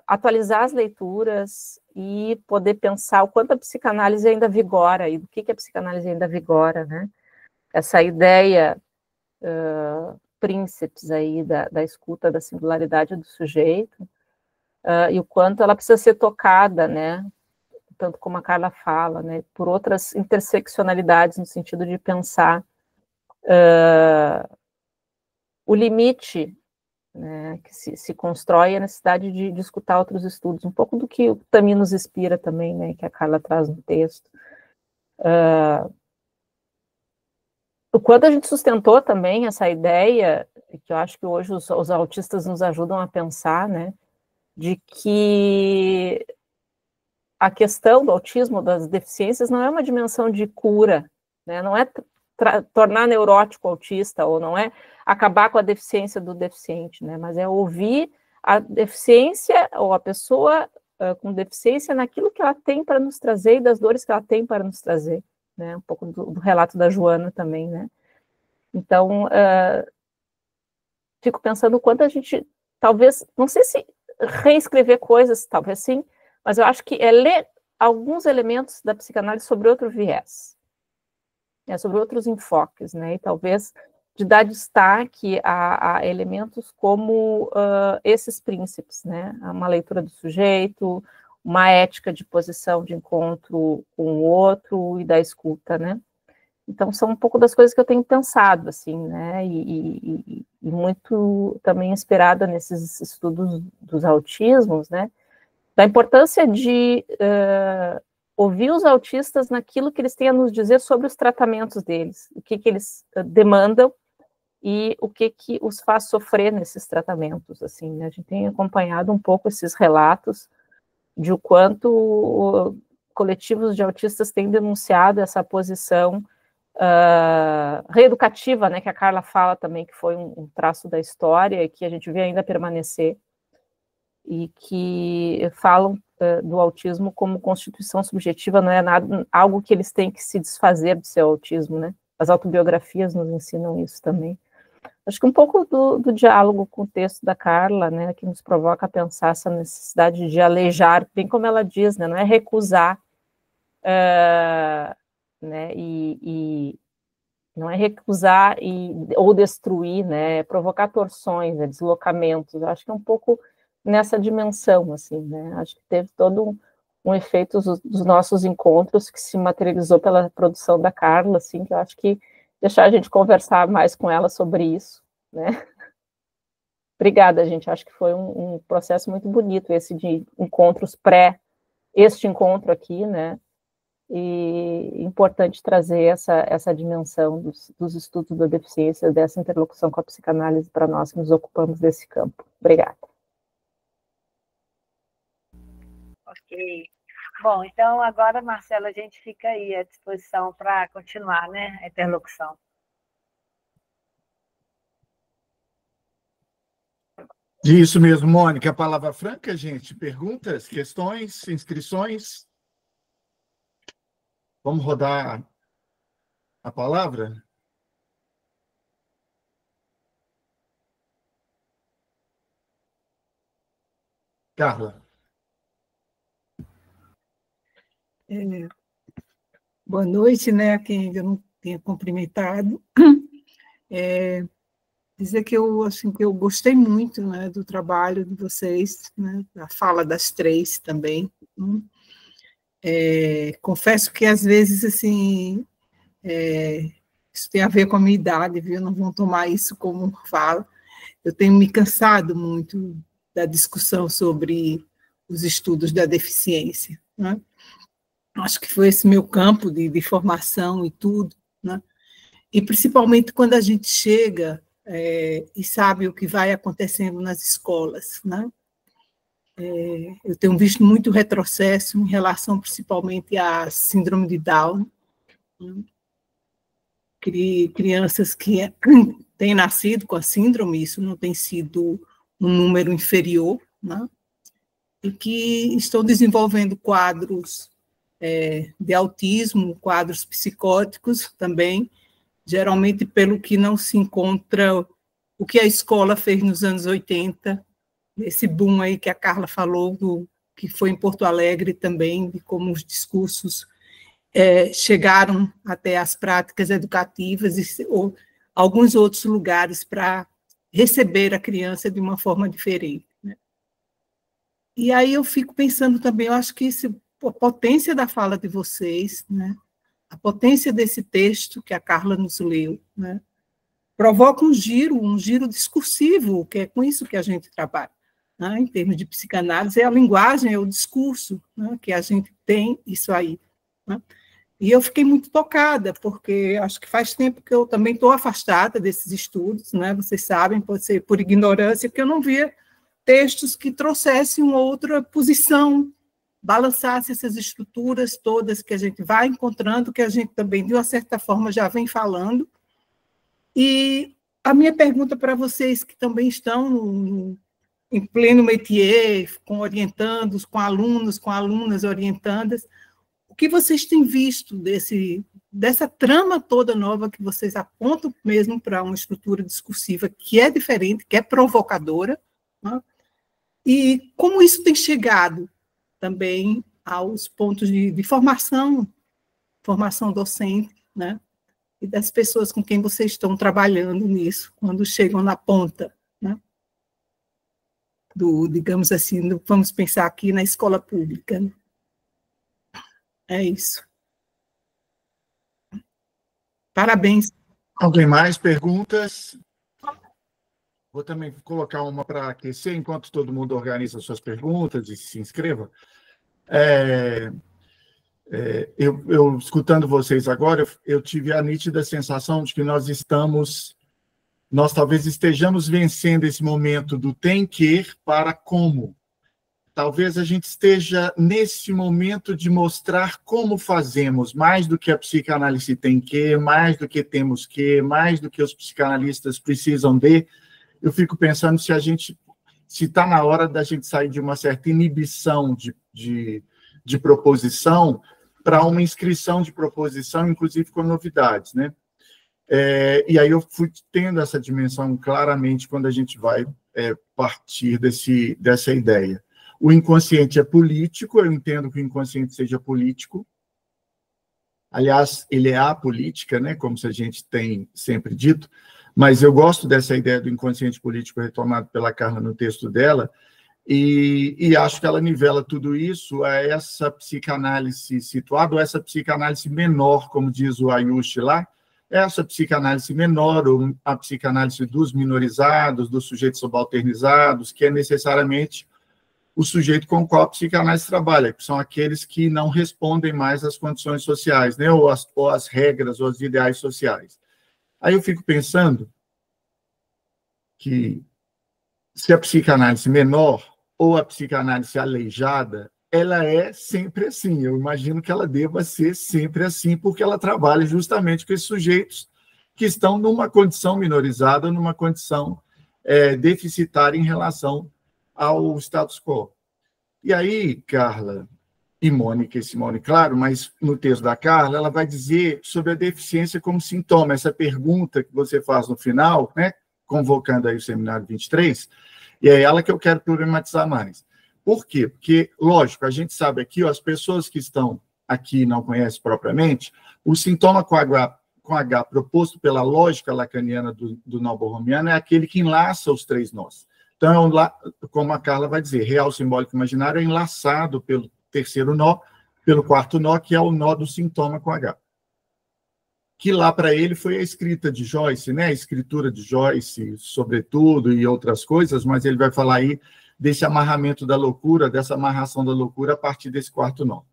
atualizar as leituras e poder pensar o quanto a psicanálise ainda vigora e do que a psicanálise ainda vigora, né? Essa ideia príncipes aí da escuta da singularidade do sujeito, e o quanto ela precisa ser tocada, né? Tanto como a Carla fala, né? Por outras interseccionalidades no sentido de pensar o limite, né, que se constrói a necessidade de escutar outros estudos, um pouco do que o Tami nos inspira também, né, que a Carla traz no texto. O quanto a gente sustentou também essa ideia, que eu acho que hoje os autistas nos ajudam a pensar, né, de que a questão do autismo, das deficiências, não é uma dimensão de cura, né, não é tornar neurótico autista, ou não é acabar com a deficiência do deficiente, né, mas é ouvir a deficiência, ou a pessoa com deficiência naquilo que ela tem para nos trazer e das dores que ela tem para nos trazer, né, um pouco do relato da Joana também, né. Então, fico pensando o quanto a gente, talvez, não sei se reescrever coisas, talvez sim, mas eu acho que é ler alguns elementos da psicanálise sobre outro viés, sobre outros enfoques, né, e talvez de dar destaque a elementos como esses príncipes, né, uma leitura do sujeito, uma ética de posição de encontro com o outro e da escuta, né. Então, são um pouco das coisas que eu tenho pensado, assim, né, e muito também inspirada nesses estudos dos autismos, né, da importância de ouvir os autistas naquilo que eles têm a nos dizer sobre os tratamentos deles, o que eles demandam e o que os faz sofrer nesses tratamentos, assim, né? A gente tem acompanhado um pouco esses relatos de o quanto coletivos de autistas têm denunciado essa posição reeducativa, né, que a Carla fala também, que foi um traço da história e que a gente vê ainda permanecer, e que falam do autismo como constituição subjetiva, não é nada, algo que eles têm que se desfazer do seu autismo, né? As autobiografias nos ensinam isso também. Acho que um pouco do diálogo com o texto da Carla, né, que nos provoca a pensar essa necessidade de alejar, bem como ela diz, né, não é recusar, né, não é recusar ou destruir, né, é provocar torções, deslocamentos. Acho que é um pouco nessa dimensão, assim, né? Acho que teve todo um efeito dos nossos encontros que se materializou pela produção da Carla, assim, que eu acho que deixar a gente conversar mais com ela sobre isso, né? Obrigada, gente. Acho que foi um processo muito bonito esse de encontros este encontro aqui, né? E importante trazer essa dimensão dos estudos da deficiência, dessa interlocução com a psicanálise para nós que nos ocupamos desse campo. Obrigada. Ok. Bom, então agora, Marcela, a gente fica aí à disposição para continuar, né, a interlocução. Isso mesmo, Mônica. A palavra franca, gente. Perguntas, questões, inscrições? Vamos rodar a palavra? Carla. Boa noite, né, a quem ainda não tenha cumprimentado. Dizer que eu gostei muito, né, do trabalho de vocês, né, da fala das três também. Confesso que às vezes assim isso tem a ver com a minha idade, viu? Não vão tomar isso como fala. Eu tenho me cansado muito da discussão sobre os estudos da deficiência, né? Acho que foi esse meu campo de formação e tudo, né? E principalmente quando a gente chega e sabe o que vai acontecendo nas escolas, né? Eu tenho visto muito retrocesso em relação principalmente à síndrome de Down, né? Crianças que têm nascido com a síndrome, isso não tem sido um número inferior, né? E que estão desenvolvendo quadros de autismo, quadros psicóticos também, geralmente pelo que não se encontra o que a escola fez nos anos 80, esse boom aí que a Carla falou, que foi em Porto Alegre também, de como os discursos chegaram até as práticas educativas ou alguns outros lugares para receber a criança de uma forma diferente, né? E aí eu fico pensando também, eu acho que a potência da fala de vocês, né, a potência desse texto que a Carla nos leu, né, provoca um giro discursivo, que é com isso que a gente trabalha, né, em termos de psicanálise, é a linguagem, é o discurso, né, que a gente tem isso aí, né? E eu fiquei muito tocada, porque acho que faz tempo que eu também estou afastada desses estudos, né, vocês sabem, pode ser por ignorância, porque eu não via textos que trouxessem uma outra posição, balançasse essas estruturas todas que a gente vai encontrando, que a gente também, de uma certa forma, já vem falando. E a minha pergunta para vocês que também estão em pleno métier, com orientandos, com alunos, com alunas orientandas, o que vocês têm visto dessa trama toda nova que vocês apontam mesmo para uma estrutura discursiva que é diferente, que é provocadora, né? E como isso tem chegado também aos pontos de formação docente, né? E das pessoas com quem vocês estão trabalhando nisso, quando chegam na ponta, né? Digamos assim, vamos pensar aqui na escola pública, né? É isso. Parabéns. Alguém mais? Perguntas? Vou também colocar uma para aquecer, enquanto todo mundo organiza suas perguntas e se inscreva. Eu escutando vocês agora, eu tive a nítida sensação de que nós talvez estejamos vencendo esse momento do tem que para como. Talvez a gente esteja nesse momento de mostrar como fazemos, mais do que a psicanálise tem que, mais do que temos que, mais do que os psicanalistas precisam de. Eu fico pensando se está na hora da gente sair de uma certa inibição de proposição para uma inscrição de proposição, inclusive com novidades, né? E aí eu fui tendo essa dimensão claramente quando a gente vai partir dessa ideia. O inconsciente é político, eu entendo que o inconsciente seja político. Aliás, ele é a política, né, como a gente tem sempre dito, mas eu gosto dessa ideia do inconsciente político retomado pela Carla no texto dela, e acho que ela nivela tudo isso a essa psicanálise situada, ou essa psicanálise menor, como diz o Ayush lá, essa psicanálise menor, ou a psicanálise dos minorizados, dos sujeitos subalternizados, que é necessariamente o sujeito com o qual a psicanálise trabalha, que são aqueles que não respondem mais às condições sociais, né, ou às regras, ou aos ideais sociais. Aí eu fico pensando que se a psicanálise menor ou a psicanálise aleijada, ela é sempre assim. Eu imagino que ela deva ser sempre assim, porque ela trabalha justamente com esses sujeitos que estão numa condição minorizada, numa condição deficitária em relação ao status quo. E aí, Carla e Mônica, e Simone, claro, mas no texto da Carla, ela vai dizer sobre a deficiência como sintoma, essa pergunta que você faz no final, né, convocando aí o seminário 23, e é ela que eu quero problematizar mais. Por quê? Porque, lógico, a gente sabe aqui, as pessoas que estão aqui não conhecem propriamente, o sintoma com H proposto pela lógica lacaniana do nó borromiano é aquele que enlaça os três nós. Então, como a Carla vai dizer, real, simbólico e imaginário é enlaçado pelo terceiro nó, pelo quarto nó, que é o nó do sintoma com H. Que lá para ele foi a escrita de Joyce, né? A escritura de Joyce, sobretudo, e outras coisas, mas ele vai falar aí desse amarramento da loucura, dessa amarração da loucura a partir desse quarto nó.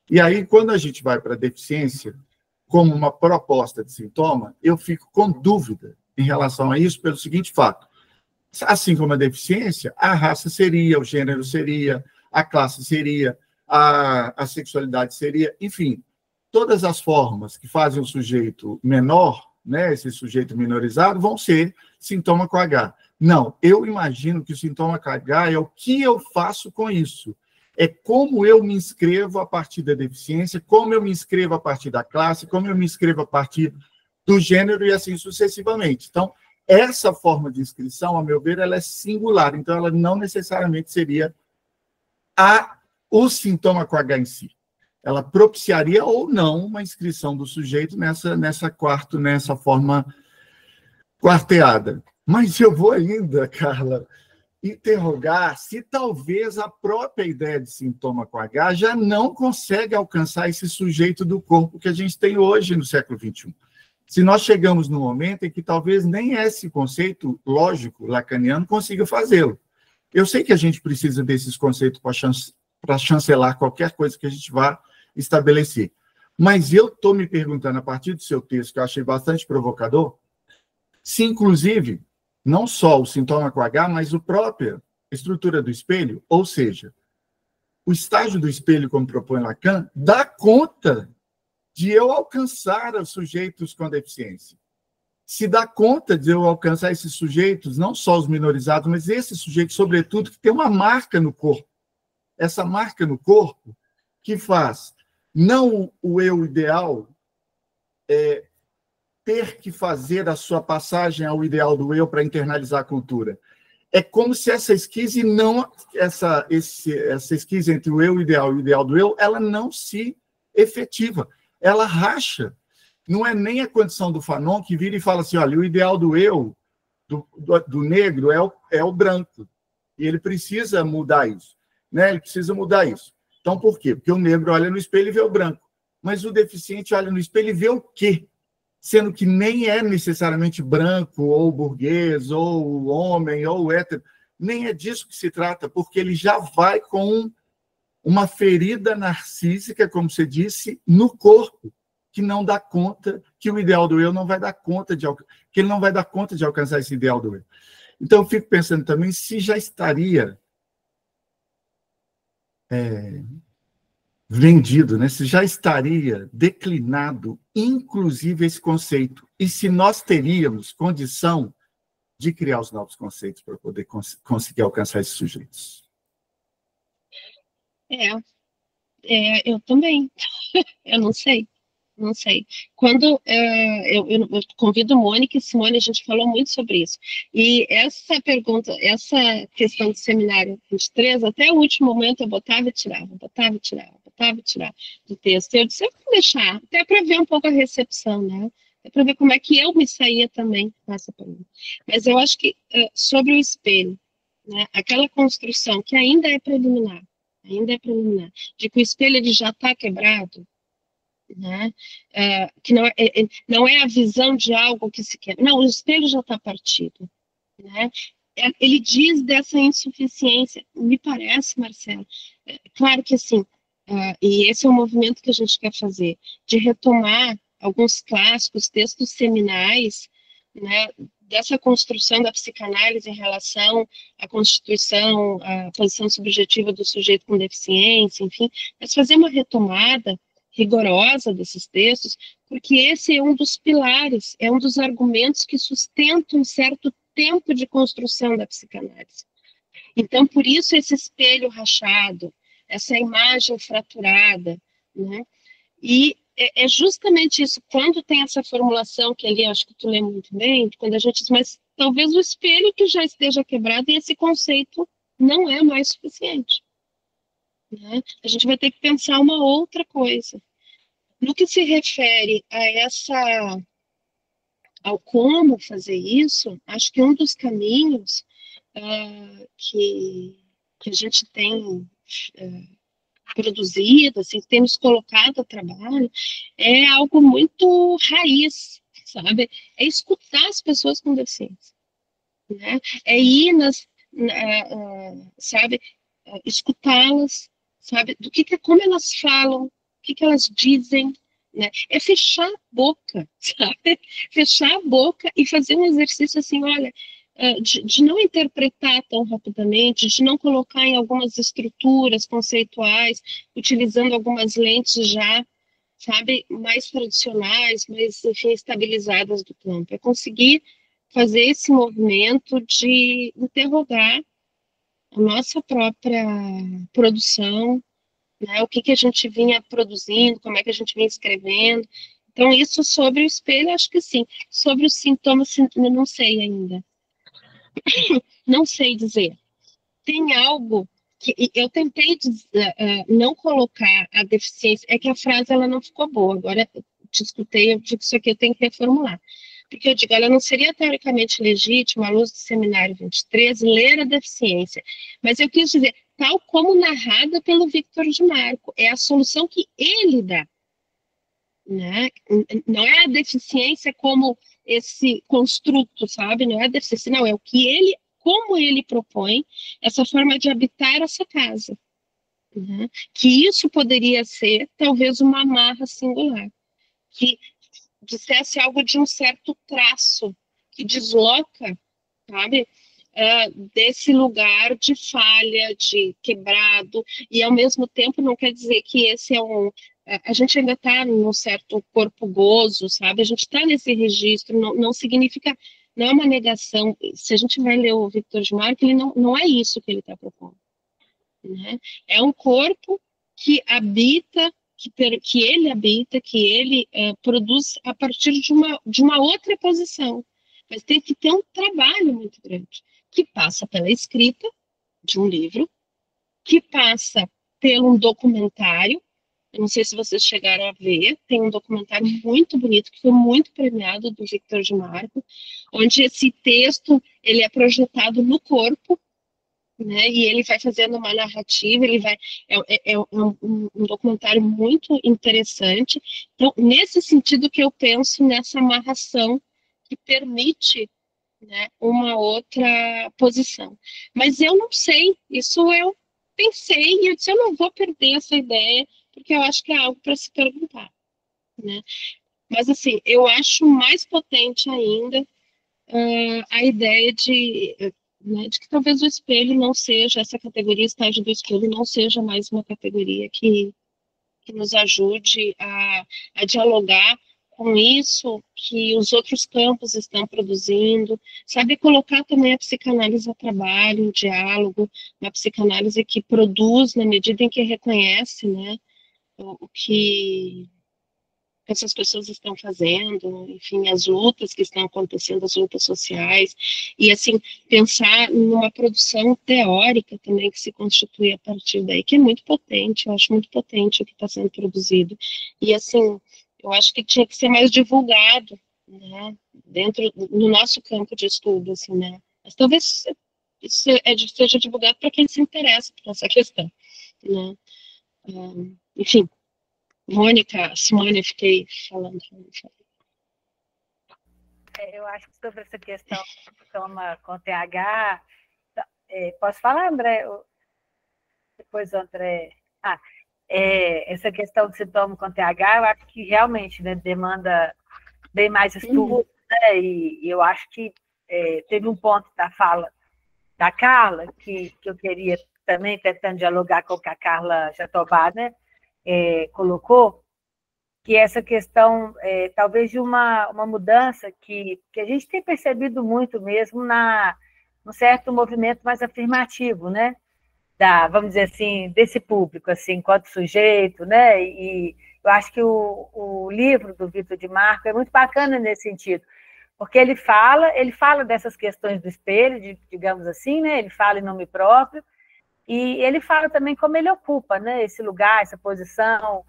E aí, quando a gente vai para a deficiência, como uma proposta de sintoma, eu fico com dúvida em relação a isso pelo seguinte fato. Assim como a deficiência, a raça seria, o gênero seria, a classe seria, a sexualidade seria, enfim, todas as formas que fazem o sujeito menor, né, esse sujeito minorizado, vão ser sintoma com H. Não, eu imagino que o sintoma com H é o que eu faço com isso. É como eu me inscrevo a partir da deficiência, como eu me inscrevo a partir da classe, como eu me inscrevo a partir do gênero e assim sucessivamente. Então, essa forma de inscrição, a meu ver, ela é singular, então ela não necessariamente seria o sintoma com H em si. Ela propiciaria ou não uma inscrição do sujeito nessa forma quarteada. Mas eu vou ainda, Carla, interrogar se talvez a própria ideia de sintoma com H já não consegue alcançar esse sujeito do corpo que a gente tem hoje no século XXI. Se nós chegamos num momento em que talvez nem esse conceito lógico lacaniano consiga fazê-lo. Eu sei que a gente precisa desses conceitos para chancelar qualquer coisa que a gente vá estabelecer. Mas eu estou me perguntando, a partir do seu texto, que eu achei bastante provocador, se, inclusive, não só o sintoma com H, mas a própria estrutura do espelho, ou seja, o estágio do espelho, como propõe Lacan, dá conta de eu alcançar os sujeitos com deficiência. Se dá conta de eu alcançar esses sujeitos, não só os minorizados, mas esses sujeitos, sobretudo, que tem uma marca no corpo. Essa marca no corpo que faz não o eu ideal ter que fazer a sua passagem ao ideal do eu para internalizar a cultura. É como se essa esquise essa esquise entre o eu ideal e o ideal do eu, ela não se efetiva. Ela racha. Não é nem a condição do Fanon que vira e fala assim, olha, o ideal do eu, do negro, é o branco. E ele precisa mudar isso. Né? Ele precisa mudar isso. Então, por quê? Porque o negro olha no espelho e vê o branco. Mas o deficiente olha no espelho e vê o quê? Sendo que nem é necessariamente branco, ou burguês, ou homem, ou hétero. Nem é disso que se trata, porque ele já vai com uma ferida narcísica, como você disse, no corpo, que não dá conta, que o ideal do eu não vai dar conta que ele não vai dar conta de alcançar esse ideal do eu. Então, eu fico pensando também se já estaria vendido, né? Se já estaria declinado, inclusive, esse conceito. E se nós teríamos condição de criar os novos conceitos para poder conseguir alcançar esses sujeitos. Eu também. Eu não sei. Não sei. Quando eu convido Mônica e Simone, a gente falou muito sobre isso. E essa pergunta, essa questão do seminário 23, até o último momento eu botava e tirava do texto. Eu disse, eu vou deixar, até para ver um pouco a recepção, né? É para ver como é que eu me saía também nessa pergunta. Mas eu acho que sobre o espelho, né, aquela construção que ainda é preliminar, de que o espelho ele já está quebrado, né? Que não é a visão de algo que se quer. Não, o espelho já está partido, né? Ele diz dessa insuficiência, me parece, Marcelo, claro que assim, e esse é o movimento que a gente quer fazer, de retomar alguns clássicos, textos seminais, né, dessa construção da psicanálise em relação à constituição, à posição subjetiva do sujeito com deficiência, enfim, mas fazer uma retomada rigorosa desses textos, porque esse é um dos pilares, é um dos argumentos que sustentam um certo tempo de construção da psicanálise. Então, por isso esse espelho rachado, essa imagem fraturada, né? E é justamente isso, quando tem essa formulação que ali, acho que tu lê muito bem, quando a gente diz, mas talvez o espelho que já esteja quebrado e esse conceito não é mais suficiente. Né? A gente vai ter que pensar uma outra coisa. No que se refere ao como fazer isso, acho que um dos caminhos que a gente tem produzido, assim, temos colocado a trabalho, é algo muito raiz, sabe? É escutar as pessoas com deficiência, né? É ir sabe, escutá-las, sabe, como elas falam, o que elas dizem, né? É fechar a boca, sabe? Fechar a boca e fazer um exercício assim, olha, de não interpretar tão rapidamente, de não colocar em algumas estruturas conceituais, utilizando algumas lentes já, sabe, mais tradicionais, mais, enfim, estabilizadas do campo. É conseguir fazer esse movimento de interrogar a nossa própria produção, né, o que a gente vinha produzindo, como é que a gente vinha escrevendo. Então, isso sobre o espelho, acho que sim. Sobre os sintomas, eu não sei ainda. Não sei dizer. Tem algo que eu tentei não colocar a deficiência, é que a frase ela não ficou boa. Agora, eu te escutei, eu digo isso aqui eu tenho que reformular. Porque eu digo, ela não seria teoricamente legítima, à luz do seminário 23, ler a deficiência. Mas eu quis dizer, tal como narrada pelo Victor de Marco, é a solução que ele dá. Né? Não é a deficiência como esse construto, sabe? Não é a deficiência, não, é o que ele, como ele propõe essa forma de habitar essa casa. Né? Que isso poderia ser, talvez, uma amarra singular. Que dissesse algo de um certo traço, que desloca, sabe, desse lugar de falha, de quebrado, e ao mesmo tempo não quer dizer que esse é a gente ainda está num certo corpo gozo, sabe, a gente está nesse registro, não significa, não é uma negação, se a gente vai ler o Victor de Marco, ele não é isso que ele está propondo, né? É um corpo que habita, que ele habita, que ele produz a partir de uma outra posição. Mas tem que ter um trabalho muito grande, que passa pela escrita de um livro, que passa pelo documentário. Eu não sei se vocês chegaram a ver, tem um documentário muito bonito, que foi muito premiado, do Victor de Marco, onde esse texto ele é projetado no corpo, né, e ele vai fazendo uma narrativa, um documentário muito interessante. Então, nesse sentido que eu penso nessa amarração que permite, né, uma outra posição. Mas eu não sei, isso pensei e eu disse, eu não vou perder essa ideia, porque eu acho que é algo para se perguntar, né? Mas, assim, eu acho mais potente ainda a ideia né, de que talvez o espelho não seja, essa categoria estágio do espelho não seja mais uma categoria que nos ajude a dialogar com isso que os outros campos estão produzindo, sabe, colocar também a psicanálise a trabalho, o diálogo, uma psicanálise que produz na medida em que reconhece, né, o que essas pessoas estão fazendo, enfim, as lutas que estão acontecendo, as lutas sociais, e, assim, pensar numa produção teórica também que se constitui a partir daí, que é muito potente, eu acho muito potente o que está sendo produzido. E, assim, eu acho que tinha que ser mais divulgado, né, dentro, no nosso campo de estudo, assim, né, mas talvez seja divulgado para quem se interessa por essa questão, né, enfim. Mônica, Simone, eu fiquei falando. Eu acho que sobre essa questão que toma com TH, posso falar, André? Depois o André. Essa questão de sintoma com TH, eu acho que realmente, né, demanda bem mais estudo, né, e eu acho que teve um ponto da fala da Carla, que eu queria também, tentando dialogar com o que a Carla Jatobá, né, colocou, que essa questão, talvez, de uma mudança que a gente tem percebido muito mesmo num certo movimento mais afirmativo, né? Vamos dizer assim, desse público, assim, enquanto sujeito, né? E eu acho que o livro do Vitor de Marco é muito bacana nesse sentido, porque ele fala dessas questões do espelho, digamos assim, né? Ele fala em nome próprio, e ele fala também como ele ocupa, né? Esse lugar, essa posição,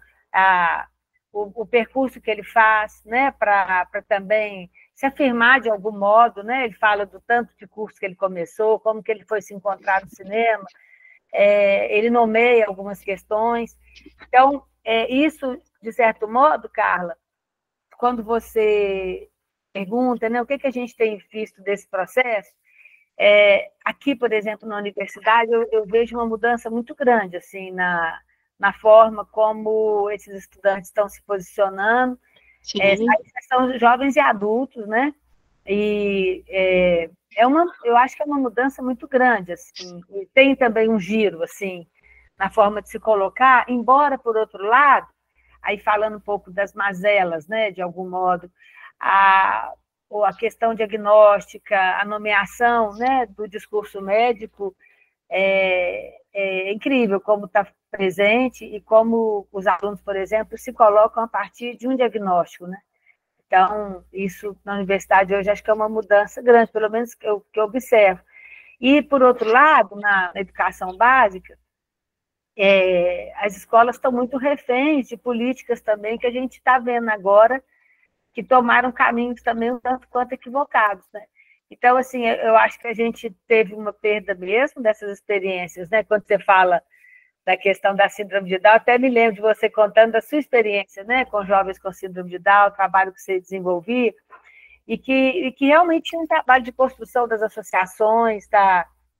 o percurso que ele faz, né, para também se afirmar de algum modo, né? Ele fala do tanto de curso que ele começou, como que ele foi se encontrar no cinema, ele nomeia algumas questões. Então, isso, de certo modo, Carla, quando você pergunta, né, o que a gente tem visto desse processo, aqui, por exemplo, na universidade, eu vejo uma mudança muito grande, assim, na forma como esses estudantes estão se posicionando. São jovens e adultos, né? E eu acho que é uma mudança muito grande, assim, e tem também um giro, assim, na forma de se colocar, embora, por outro lado, aí falando um pouco das mazelas, né, de algum modo, a questão diagnóstica, a nomeação, né, do discurso médico, é incrível como está presente e como os alunos, por exemplo, se colocam a partir de um diagnóstico, né? Então, isso na universidade hoje acho que é uma mudança grande, pelo menos que eu observo. E, por outro lado, na educação básica, as escolas estão muito reféns de políticas também que a gente está vendo agora, que tomaram caminhos também um tanto quanto equivocados, né? Então, assim, eu acho que a gente teve uma perda mesmo dessas experiências, né? Quando você fala da questão da síndrome de Down, até me lembro de você contando da sua experiência, né, com jovens com síndrome de Down, o trabalho que você desenvolvia, e que realmente tinha um trabalho de construção das associações,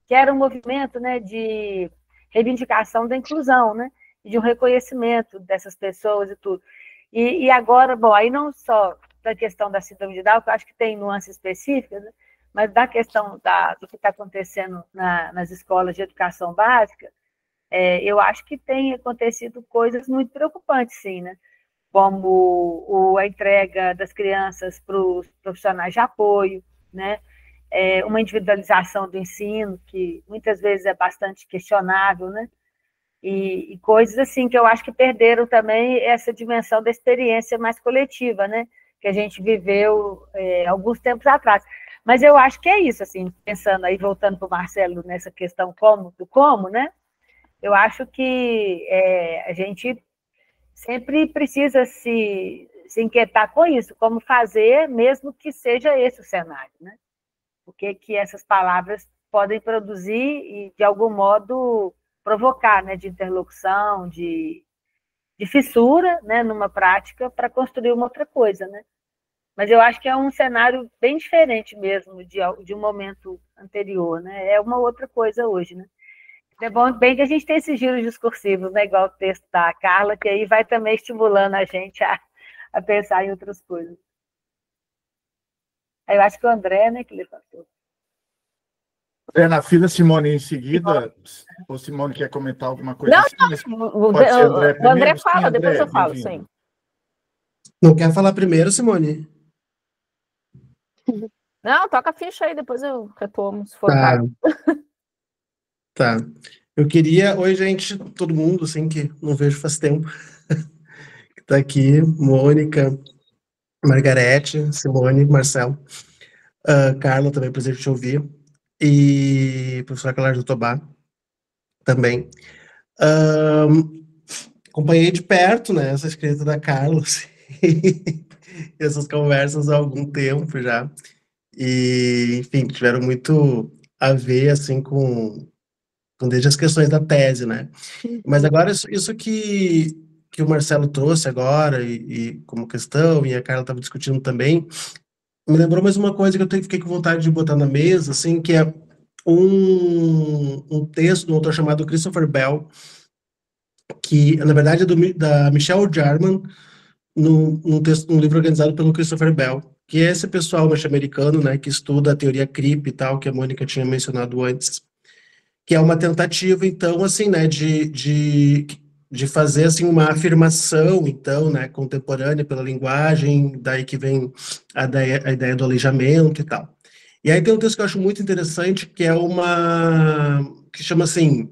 que era um movimento, né, de reivindicação da inclusão, né, e de um reconhecimento dessas pessoas e tudo. E agora, bom, aí não só da questão da síndrome de Down, que eu acho que tem nuances específicas, né, mas da questão do que está acontecendo nas escolas de educação básica, eu acho que tem acontecido coisas muito preocupantes, sim, né? Como a entrega das crianças para os profissionais de apoio, né? Uma individualização do ensino, que muitas vezes é bastante questionável, né? E coisas assim que eu acho que perderam também essa dimensão da experiência mais coletiva, né? Que a gente viveu alguns tempos atrás. Mas eu acho que é isso, assim, pensando aí, voltando para o Marcelo nessa questão do como, né? Eu acho que a gente sempre precisa se inquietar com isso, como fazer, mesmo que seja esse o cenário, né? O que essas palavras podem produzir e, de algum modo, provocar, né, de interlocução, de fissura, né, numa prática para construir uma outra coisa, né? Mas eu acho que é um cenário bem diferente mesmo de um momento anterior, né? É uma outra coisa hoje, né? É bom, bem que a gente tem esses giros discursivos, né, igual o texto da Carla, que aí vai também estimulando a gente a pensar em outras coisas. Eu acho que o André, né, que levantou. É na fila, Simone em seguida. Ou Simone quer comentar alguma coisa? Não, assim, pode ser André primeiro? O André fala, sim, André, depois eu falo, sim. Não quer falar primeiro, Simone? Não, toca a ficha aí, depois eu retomo, se for Tá. tarde. Tá. Eu queria... Oi, gente, todo mundo, assim, que não vejo faz tempo. Que tá aqui, Mônica, Margarete, Simone, Marcelo. Carla também, prazer de te ouvir. E professora Clara do Tobá também. Acompanhei de perto, né, essa escrita da Carla, assim, essas conversas há algum tempo já. E, enfim, tiveram muito a ver, assim, com desde as questões da tese, né? Mas agora, isso que o Marcelo trouxe agora, e como questão, e a Carla estava discutindo também, me lembrou mais uma coisa que eu fiquei com vontade de botar na mesa, assim, que é um texto de um autor chamado Christopher Bell, que, na verdade, é da Michelle Jarman, num livro organizado pelo Christopher Bell, que é esse pessoal norte-americano, né, que estuda a teoria creep e tal, que a Mônica tinha mencionado antes, que é uma tentativa, então, assim, né, de fazer, assim, uma afirmação, então, né, contemporânea pela linguagem, daí que vem a ideia do aleijamento e tal. E aí tem um texto que eu acho muito interessante, que é que chama, assim,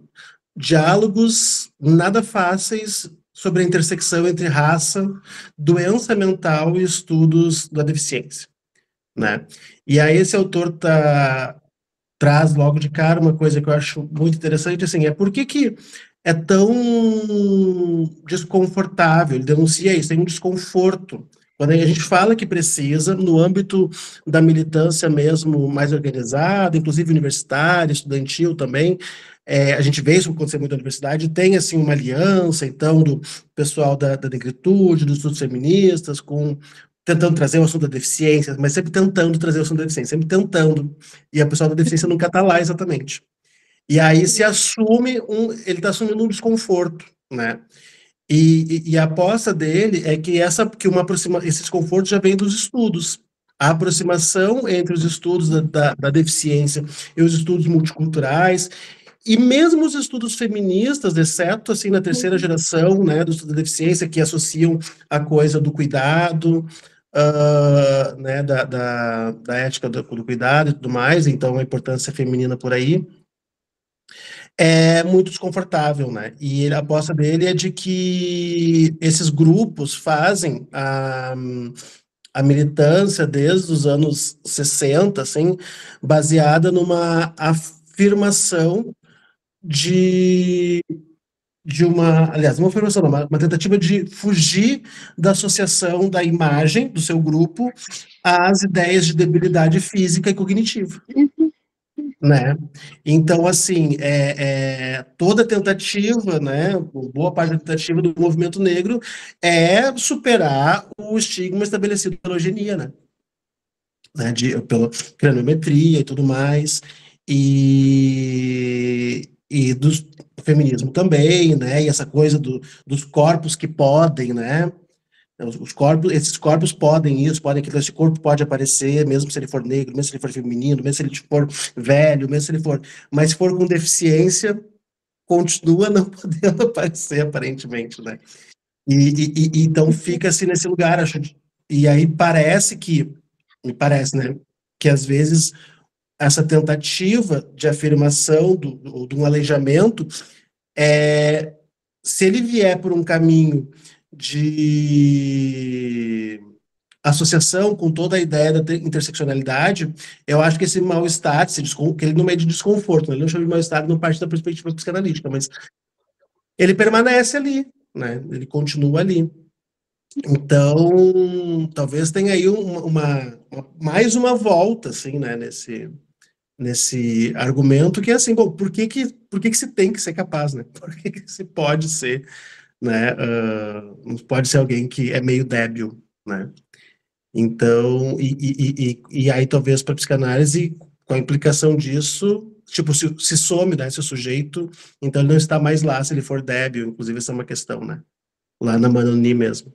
Diálogos Nada Fáceis sobre a intersecção entre raça, doença mental e estudos da deficiência, né? E aí esse autor traz logo de cara uma coisa que eu acho muito interessante, assim, por que é tão desconfortável, ele denuncia isso, tem um desconforto. Quando a gente fala que precisa, no âmbito da militância mesmo mais organizada, inclusive universitária, estudantil também, a gente vê isso acontecer muito na universidade, tem assim uma aliança, então, do pessoal da negritude, dos estudos feministas, tentando trazer o assunto da deficiência, mas sempre tentando trazer o assunto da deficiência, sempre tentando, e a pessoa da deficiência nunca está lá exatamente. E aí se assume, ele está assumindo um desconforto, né? E a aposta dele é que esse desconforto já vem dos estudos. A aproximação entre os estudos da deficiência e os estudos multiculturais, e mesmo os estudos feministas, exceto assim na terceira geração, né, do estudo da deficiência, que associam a coisa do cuidado, né, da ética do cuidado e tudo mais, então a importância feminina por aí, é muito desconfortável, né? E a aposta dele é de que esses grupos fazem a militância desde os anos 60, assim, baseada numa afirmação aliás, uma afirmação, não, uma tentativa de fugir da associação da imagem do seu grupo às ideias de debilidade física e cognitiva, né? Então, assim, toda tentativa, né, boa parte da tentativa do movimento negro é superar o estigma estabelecido pela eugenia, né? Pela craniometria e tudo mais, e do feminismo também, né, e essa coisa dos corpos que podem, né, esses corpos podem isso, esse corpo pode aparecer, mesmo se ele for negro, mesmo se ele for feminino, mesmo se ele for velho, mesmo se ele for, mas se for com deficiência, continua não podendo aparecer, aparentemente, né, então fica-se nesse lugar, acho, e aí me parece, né, que às vezes essa tentativa de afirmação de um aleijamento, se ele vier por um caminho de associação com toda a ideia da interseccionalidade, eu acho que esse mal-estar, que ele não é de desconforto, né? Ele não chama de mal-estar, não parte da perspectiva psicanalítica, mas ele permanece ali, né? Ele continua ali. Então, talvez tenha aí mais uma volta, assim, né, nesse argumento que é assim, bom, por que se tem que ser capaz, né? Por que se pode ser, né? Não pode ser alguém que é meio débil, né? Então, e aí talvez para a psicanálise, com a implicação disso, tipo, se some, né, esse sujeito, então ele não está mais lá se ele for débil, inclusive essa é uma questão, né, lá na Manoni mesmo.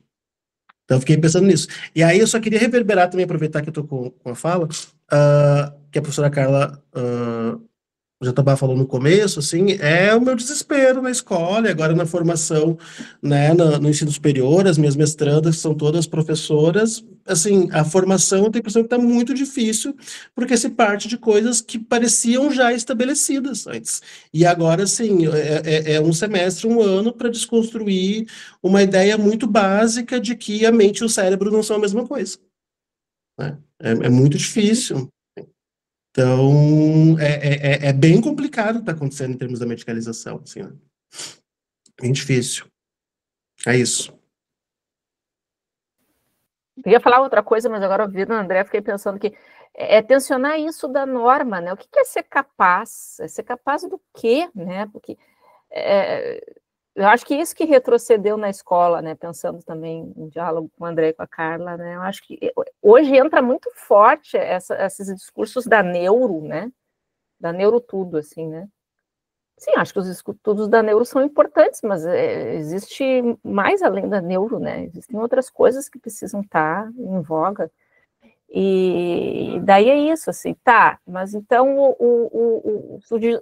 Então eu fiquei pensando nisso. E aí eu só queria reverberar também, aproveitar que eu estou com a fala, que a professora Carla Jatobá falou no começo, assim, é o meu desespero na escola, e agora na formação, né, no ensino superior, as minhas mestrandas são todas professoras, assim, a formação eu tenho a impressão que está muito difícil, porque se parte de coisas que pareciam já estabelecidas antes. E agora, assim, é um semestre, um ano para desconstruir uma ideia muito básica de que a mente e o cérebro não são a mesma coisa, né? É muito difícil. Então, é bem complicado o que está acontecendo em termos da medicalização, assim, né? Bem difícil. É isso. Eu ia falar outra coisa, mas agora ouvindo o André, fiquei pensando que é tensionar isso da norma, né? O que é ser capaz? É ser capaz do quê, né? Porque eu acho que isso que retrocedeu na escola, né? Pensando também em diálogo com o André e com a Carla, né? Eu acho que hoje entra muito forte esses discursos da neuro, né? Da neuro tudo, assim, né? Sim, acho que os estudos da neuro são importantes, mas existe mais além da neuro, né? Existem outras coisas que precisam estar em voga. E daí é isso, assim, tá, mas então o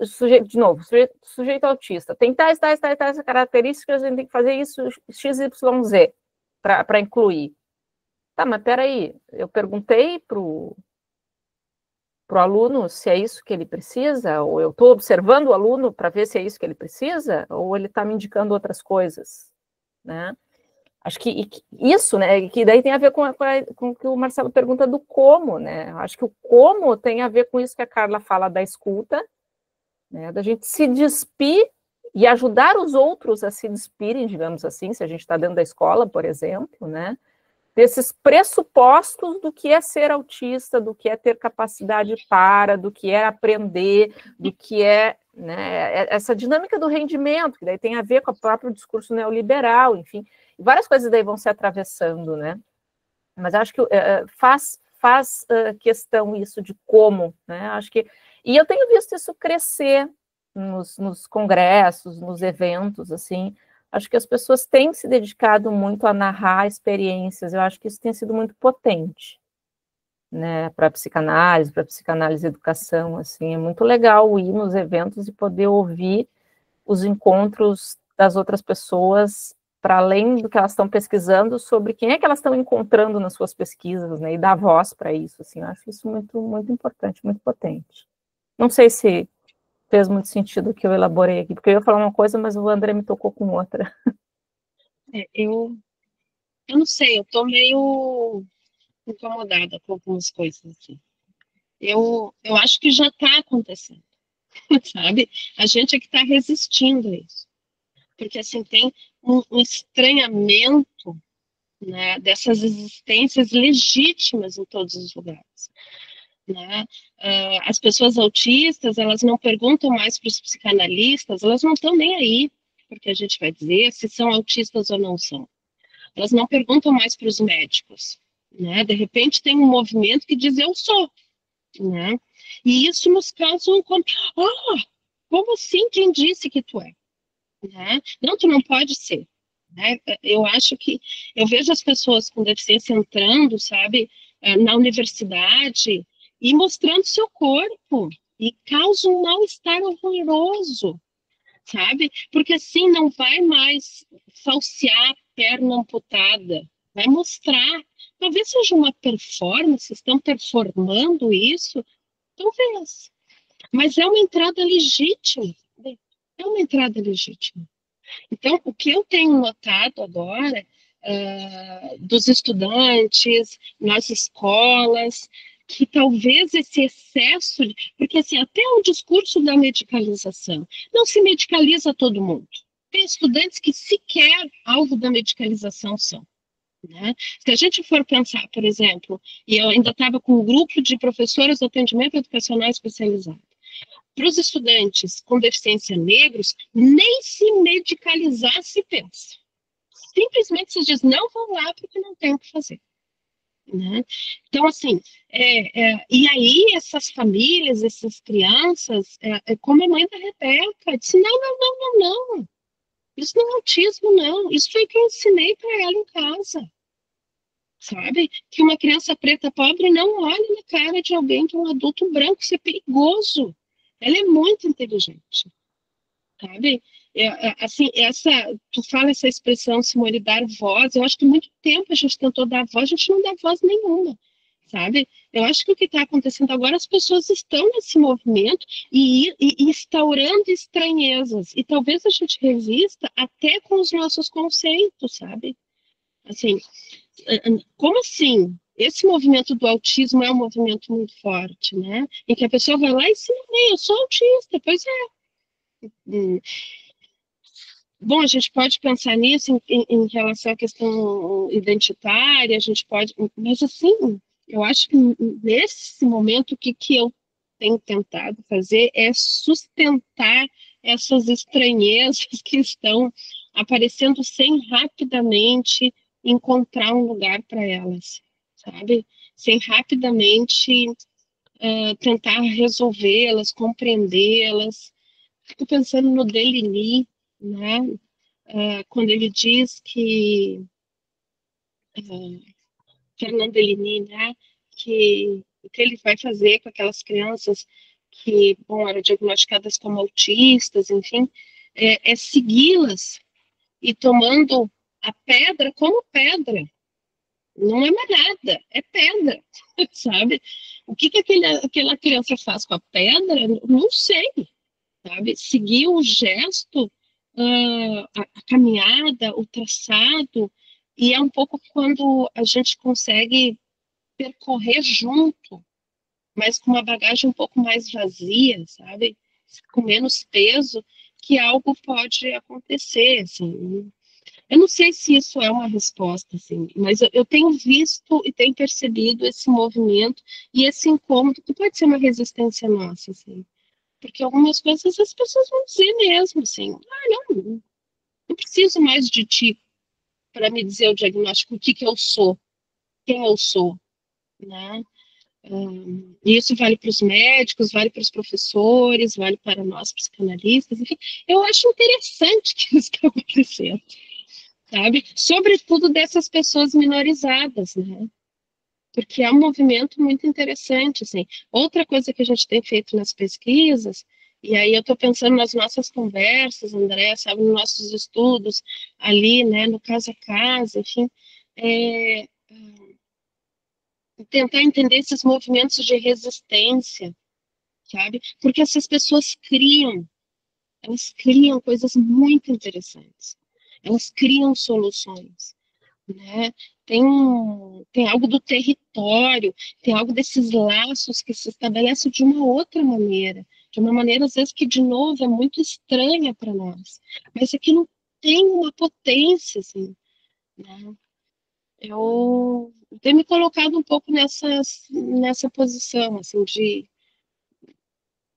sujeito, de novo, sujeito autista, tem tais características, a gente tem que fazer isso XYZ para incluir. Tá, mas peraí, eu perguntei pro aluno se é isso que ele precisa, ou eu estou observando o aluno para ver se é isso que ele precisa, ou ele está me indicando outras coisas, né? Acho que isso, né, que daí tem a ver com o que o Marcelo pergunta do como, né? Acho que o como tem a ver com isso que a Carla fala da escuta, né, da gente se despir e ajudar os outros a se despirem, digamos assim, se a gente está dentro da escola, por exemplo, né? Desses pressupostos do que é ser autista, do que é ter capacidade do que é aprender, do que é, né, essa dinâmica do rendimento, que daí tem a ver com o próprio discurso neoliberal, enfim, várias coisas daí vão se atravessando, né? Mas acho que faz questão isso de como, né? Acho que, e eu tenho visto isso crescer nos congressos, nos eventos, assim. Acho que as pessoas têm se dedicado muito a narrar experiências. Eu acho que isso tem sido muito potente, né, para psicanálise e educação, assim, é muito legal ir nos eventos e poder ouvir os encontros das outras pessoas, para além do que elas estão pesquisando, sobre quem é que elas estão encontrando nas suas pesquisas, né, e dar voz para isso, assim, eu acho isso muito, muito importante, muito potente. Não sei se fez muito sentido o que eu elaborei aqui, porque eu ia falar uma coisa, mas o André me tocou com outra. Eu não sei, eu tô meio incomodada com algumas coisas, assim. Eu acho que já está acontecendo, sabe? A gente é que está resistindo a isso. Porque, assim, tem um estranhamento, né, dessas existências legítimas em todos os lugares, né? As pessoas autistas, elas não perguntam mais para os psicanalistas, elas não estão nem aí, porque a gente vai dizer se são autistas ou não são. Elas não perguntam mais para os médicos, né? De repente tem um movimento que diz eu sou, né? E isso nos causa um... como assim? Quem disse que tu é? Né? Não, tu não pode ser. Né? Eu acho que... Eu vejo as pessoas com deficiência entrando, sabe, na universidade e mostrando seu corpo. E causa um mal-estar horroroso, sabe? Porque assim não vai mais falsear a perna amputada. Vai mostrar. Talvez seja uma performance, estão performando isso. Talvez. Mas é uma entrada legítima. É uma entrada legítima. Então, o que eu tenho notado agora dos estudantes, nas escolas, que talvez esse excesso, porque assim, até o discurso da medicalização, não se medicaliza todo mundo. Tem estudantes que sequer alvo da medicalização são. Né? Se a gente for pensar, por exemplo, e eu ainda estava com um grupo de professores de atendimento educacional especializado, para os estudantes com deficiência negros, nem se medicalizar se pensa. Simplesmente se diz, não vão lá porque não tem o que fazer. né? Então, assim, e aí essas famílias, essas crianças, como a mãe da Rebeca, disse, não, não, não, não, não, isso não é autismo, não, isso foi o que eu ensinei para ela em casa, sabe? Que uma criança preta pobre não olha na cara de alguém que é um adulto branco, isso é perigoso, ela é muito inteligente, sabe? Assim, tu fala essa expressão, Simone, dar voz, eu acho que muito tempo a gente tentou dar voz, a gente não dá voz nenhuma, sabe? Eu acho que o que está acontecendo agora, as pessoas estão nesse movimento e instaurando estranhezas, e talvez a gente resista até com os nossos conceitos, sabe? Assim, como assim? Esse movimento do autismo é um movimento muito forte, né? Em que a pessoa vai lá e sim, eu sou autista, pois é. Bom, a gente pode pensar nisso em relação à questão identitária, a gente pode, mas assim, eu acho que nesse momento o que eu tenho tentado fazer é sustentar essas estranhezas que estão aparecendo sem rapidamente encontrar um lugar para elas, sabe? Sem rapidamente tentar resolvê-las, compreendê-las. Fico pensando no Deligny, né? Quando ele diz que Fernand Deligny, né? Que o que ele vai fazer com aquelas crianças que, bom, eram diagnosticadas como autistas, enfim, é segui-las e tomando a pedra como pedra. Não é mais nada, é pedra, sabe? O que aquela criança faz com a pedra, não sei, sabe? Seguir o gesto, a caminhada, o traçado, e é um pouco quando a gente consegue percorrer junto, mas com uma bagagem um pouco mais vazia, sabe? Com menos peso, que algo pode acontecer, assim. Eu não sei se isso é uma resposta, assim, mas eu tenho visto e tenho percebido esse movimento e esse incômodo, que pode ser uma resistência nossa, assim. Porque algumas coisas as pessoas vão dizer mesmo, assim, não preciso mais de ti para me dizer o diagnóstico, o que eu sou, quem eu sou, né? E isso vale para os médicos, vale para os professores, vale para nós psicanalistas, enfim, eu acho interessante que isso está acontecendo, sabe? Sobretudo dessas pessoas minorizadas, né? Porque é um movimento muito interessante, assim. Outra coisa que a gente tem feito nas pesquisas, e aí eu estou pensando nas nossas conversas, André, sabe, nos nossos estudos ali, né, no casa a casa, enfim, é tentar entender esses movimentos de resistência, sabe? Porque essas pessoas elas criam coisas muito interessantes, elas criam soluções, né? Tem algo do território, tem algo desses laços que se estabelece de uma outra maneira, de uma maneira, às vezes, que, de novo, é muito estranha para nós, mas aquilo tem uma potência, assim, né? Eu tenho me colocado um pouco nessa posição, assim, de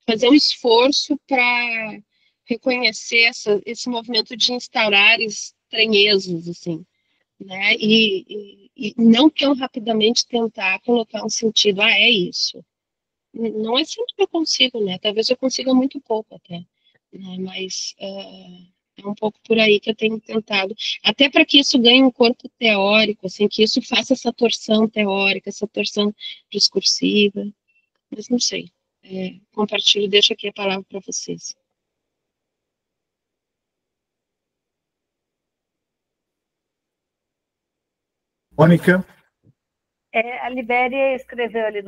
fazer um esforço para reconhecer esse movimento de instaurar estranhezas, assim, né? E não tão rapidamente tentar colocar um sentido, é isso. Não é sempre que eu consigo, né? Talvez eu consiga muito pouco até, né? Mas é um pouco por aí que eu tenho tentado, até para que isso ganhe um corpo teórico, assim, que isso faça essa torção teórica, essa torção discursiva, mas não sei. Compartilho, deixo aqui a palavra para vocês. Mônica? A Libéria escreveu ali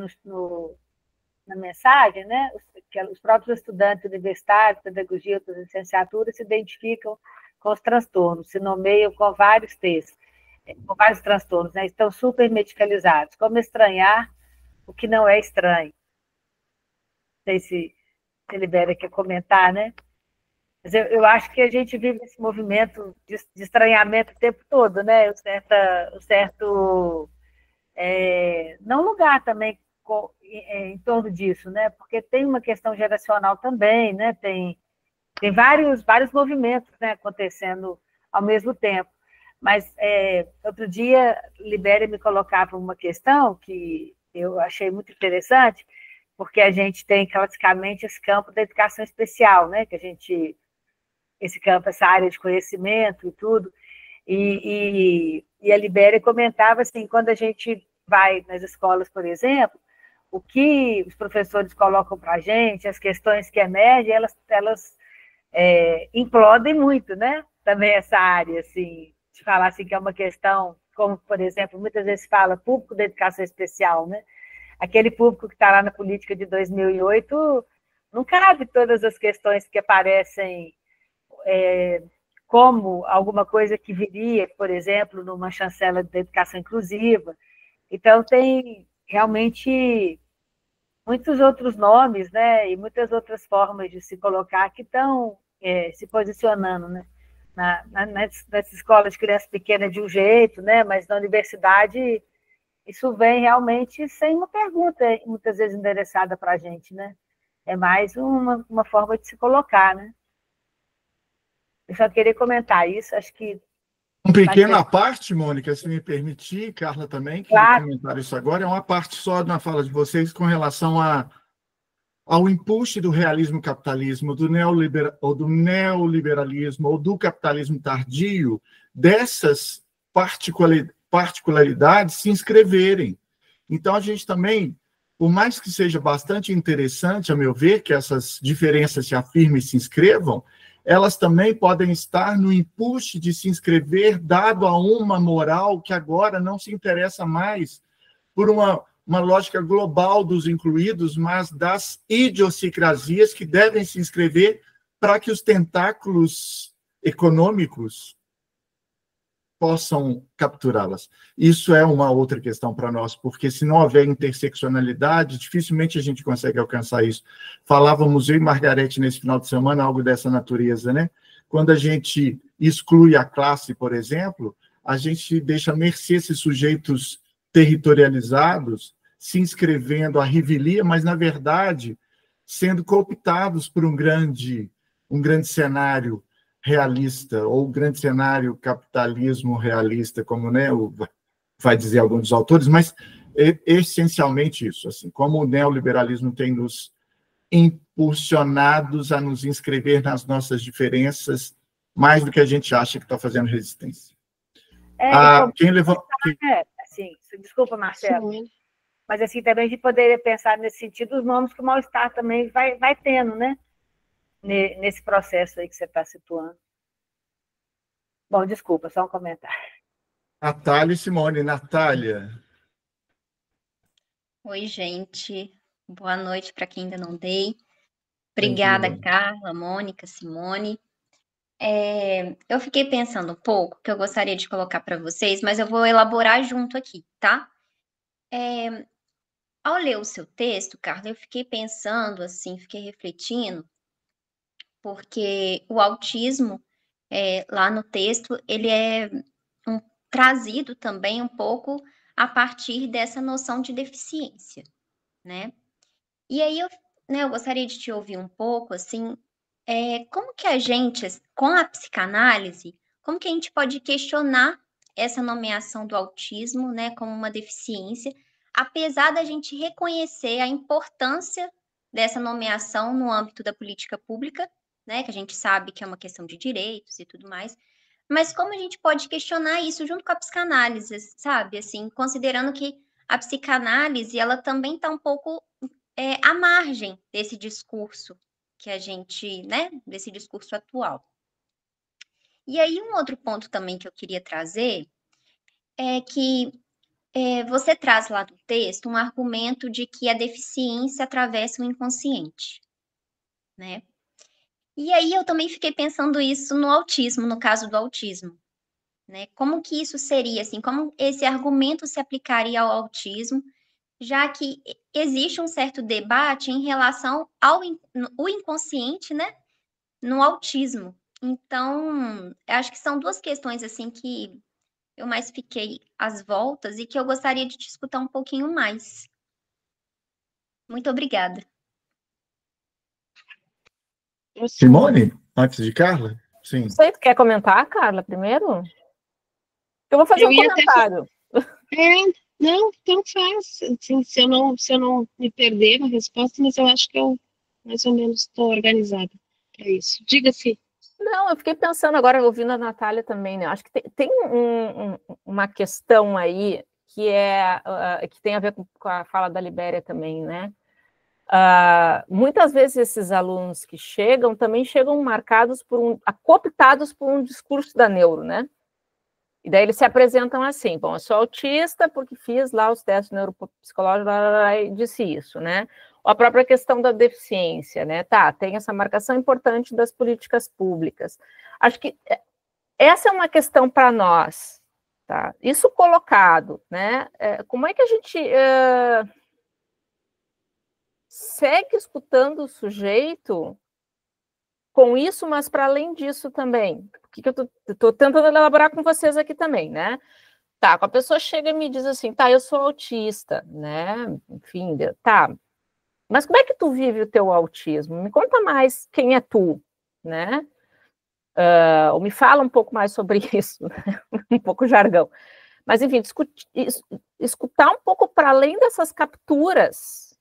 na mensagem, né, que os próprios estudantes universitários, pedagogia, outras licenciaturas se identificam com os transtornos, se nomeiam com vários textos, com vários transtornos, né, estão super medicalizados. Como estranhar o que não é estranho? Não sei se a Libéria quer comentar, né? Mas eu acho que a gente vive esse movimento de estranhamento o tempo todo, né? O certo não lugar também em torno disso, né? Porque tem uma questão geracional também, né? Tem vários movimentos, né, acontecendo ao mesmo tempo. Mas outro dia, Libéria me colocava uma questão que eu achei muito interessante, porque a gente tem classicamente esse campo da educação especial, né? Que a gente, esse campo, essa área de conhecimento e tudo, e a Libéria comentava assim, quando a gente vai nas escolas, por exemplo, o que os professores colocam para a gente, as questões que emergem, elas implodem muito, né? Também essa área, assim, de falar assim, que é uma questão, como, por exemplo, muitas vezes fala público da educação especial, né? Aquele público que está lá na política de 2008 não cabe todas as questões que aparecem como alguma coisa que viria, por exemplo, numa chancela da educação inclusiva. Então, tem realmente muitos outros nomes, né, e muitas outras formas de se colocar que estão se posicionando, né, nas escolas de criança pequena de um jeito, né, mas na universidade isso vem realmente sem uma pergunta, muitas vezes endereçada para a gente, né, é mais uma forma de se colocar, né. Eu só queria comentar isso, acho que... Um pequeno à parte, Mônica, se me permitir, Carla também, queria Claro. comentar isso agora, é uma parte só na fala de vocês com relação ao empuxo do realismo-capitalismo, do neoliberalismo ou do capitalismo tardio, dessas particularidades se inscreverem. Então, a gente também, por mais que seja bastante interessante, a meu ver, que essas diferenças se afirmem e se inscrevam, elas também podem estar no empuxo de se inscrever, dado a uma moral que agora não se interessa mais por uma lógica global dos incluídos, mas das idiosincrasias que devem se inscrever para que os tentáculos econômicos possam capturá-las. Isso é uma outra questão para nós, porque se não houver interseccionalidade, dificilmente a gente consegue alcançar isso. Falávamos eu e Margarete nesse final de semana algo dessa natureza, né? Quando a gente exclui a classe, por exemplo, a gente deixa à mercê esses sujeitos territorializados se inscrevendo à revelia, mas, na verdade, sendo cooptados por um grande cenário realista, ou grande cenário capitalismo realista, como, né, vai dizer alguns dos autores, mas essencialmente isso, assim, como o neoliberalismo tem nos impulsionados a nos inscrever nas nossas diferenças, mais do que a gente acha que está fazendo resistência. Quem levou... Assim, desculpa, Marcelo, mas assim, também a gente poderia pensar nesse sentido os nomes que o mal-estar também vai tendo, né? Nesse processo aí que você está situando. Bom, desculpa, só um comentário. Natália e Simone. Natália. Oi, gente. Boa noite para quem ainda não dei. Obrigada, Carla, Mônica, Simone. Eu fiquei pensando um pouco, que eu gostaria de colocar para vocês, mas eu vou elaborar junto aqui, tá? Ao ler o seu texto, Carla, eu fiquei pensando, assim, fiquei refletindo, porque o autismo, lá no texto, ele é trazido também um pouco a partir dessa noção de deficiência, né? E aí eu gostaria de te ouvir um pouco, assim, como que a gente, com a psicanálise, como que a gente pode questionar essa nomeação do autismo, né, como uma deficiência, apesar da gente reconhecer a importância dessa nomeação no âmbito da política pública, né, que a gente sabe que é uma questão de direitos e tudo mais, mas como a gente pode questionar isso junto com a psicanálise, sabe, assim, considerando que a psicanálise, ela também está um pouco à margem desse discurso que a gente, né, desse discurso atual. E aí, um outro ponto também que eu queria trazer é que você traz lá no texto um argumento de que a deficiência atravessa o inconsciente, né? E aí eu também fiquei pensando isso no autismo, no caso do autismo, né? Como que isso seria, assim, como esse argumento se aplicaria ao autismo, já que existe um certo debate em relação ao inconsciente, né, no autismo. Então, eu acho que são duas questões, assim, que eu mais fiquei às voltas e que eu gostaria de te escutar um pouquinho mais. Muito obrigada. Simone, antes de Carla? Sim. Você quer comentar, Carla, primeiro? Eu vou fazer Eu um ia até comentário. não, então faz. Assim, se eu não me perder na resposta, mas eu acho que eu mais ou menos estou organizada para isso. Diga-se. Não, eu fiquei pensando agora, ouvindo a Natália também, né? Acho que tem uma questão aí que que tem a ver com a fala da Libéria também, né? Muitas vezes esses alunos que chegam também chegam marcados cooptados por um discurso da neuro, né? E daí eles se apresentam assim: bom, eu sou autista porque fiz lá os testes neuropsicológicos e disse isso, né? Ou a própria questão da deficiência, né? Tá, tem essa marcação importante das políticas públicas. Acho que essa é uma questão para nós, tá? Isso colocado, né? Como é que a gente segue escutando o sujeito com isso, mas para além disso também? O que eu estou tentando elaborar com vocês aqui também, né? Tá, a pessoa chega e me diz assim, tá, eu sou autista, né? Enfim, tá. Mas como é que tu vive o teu autismo? Me conta mais quem é tu, né? Ou me fala um pouco mais sobre isso, né? Um pouco jargão. Mas, enfim, escutar um pouco para além dessas capturas,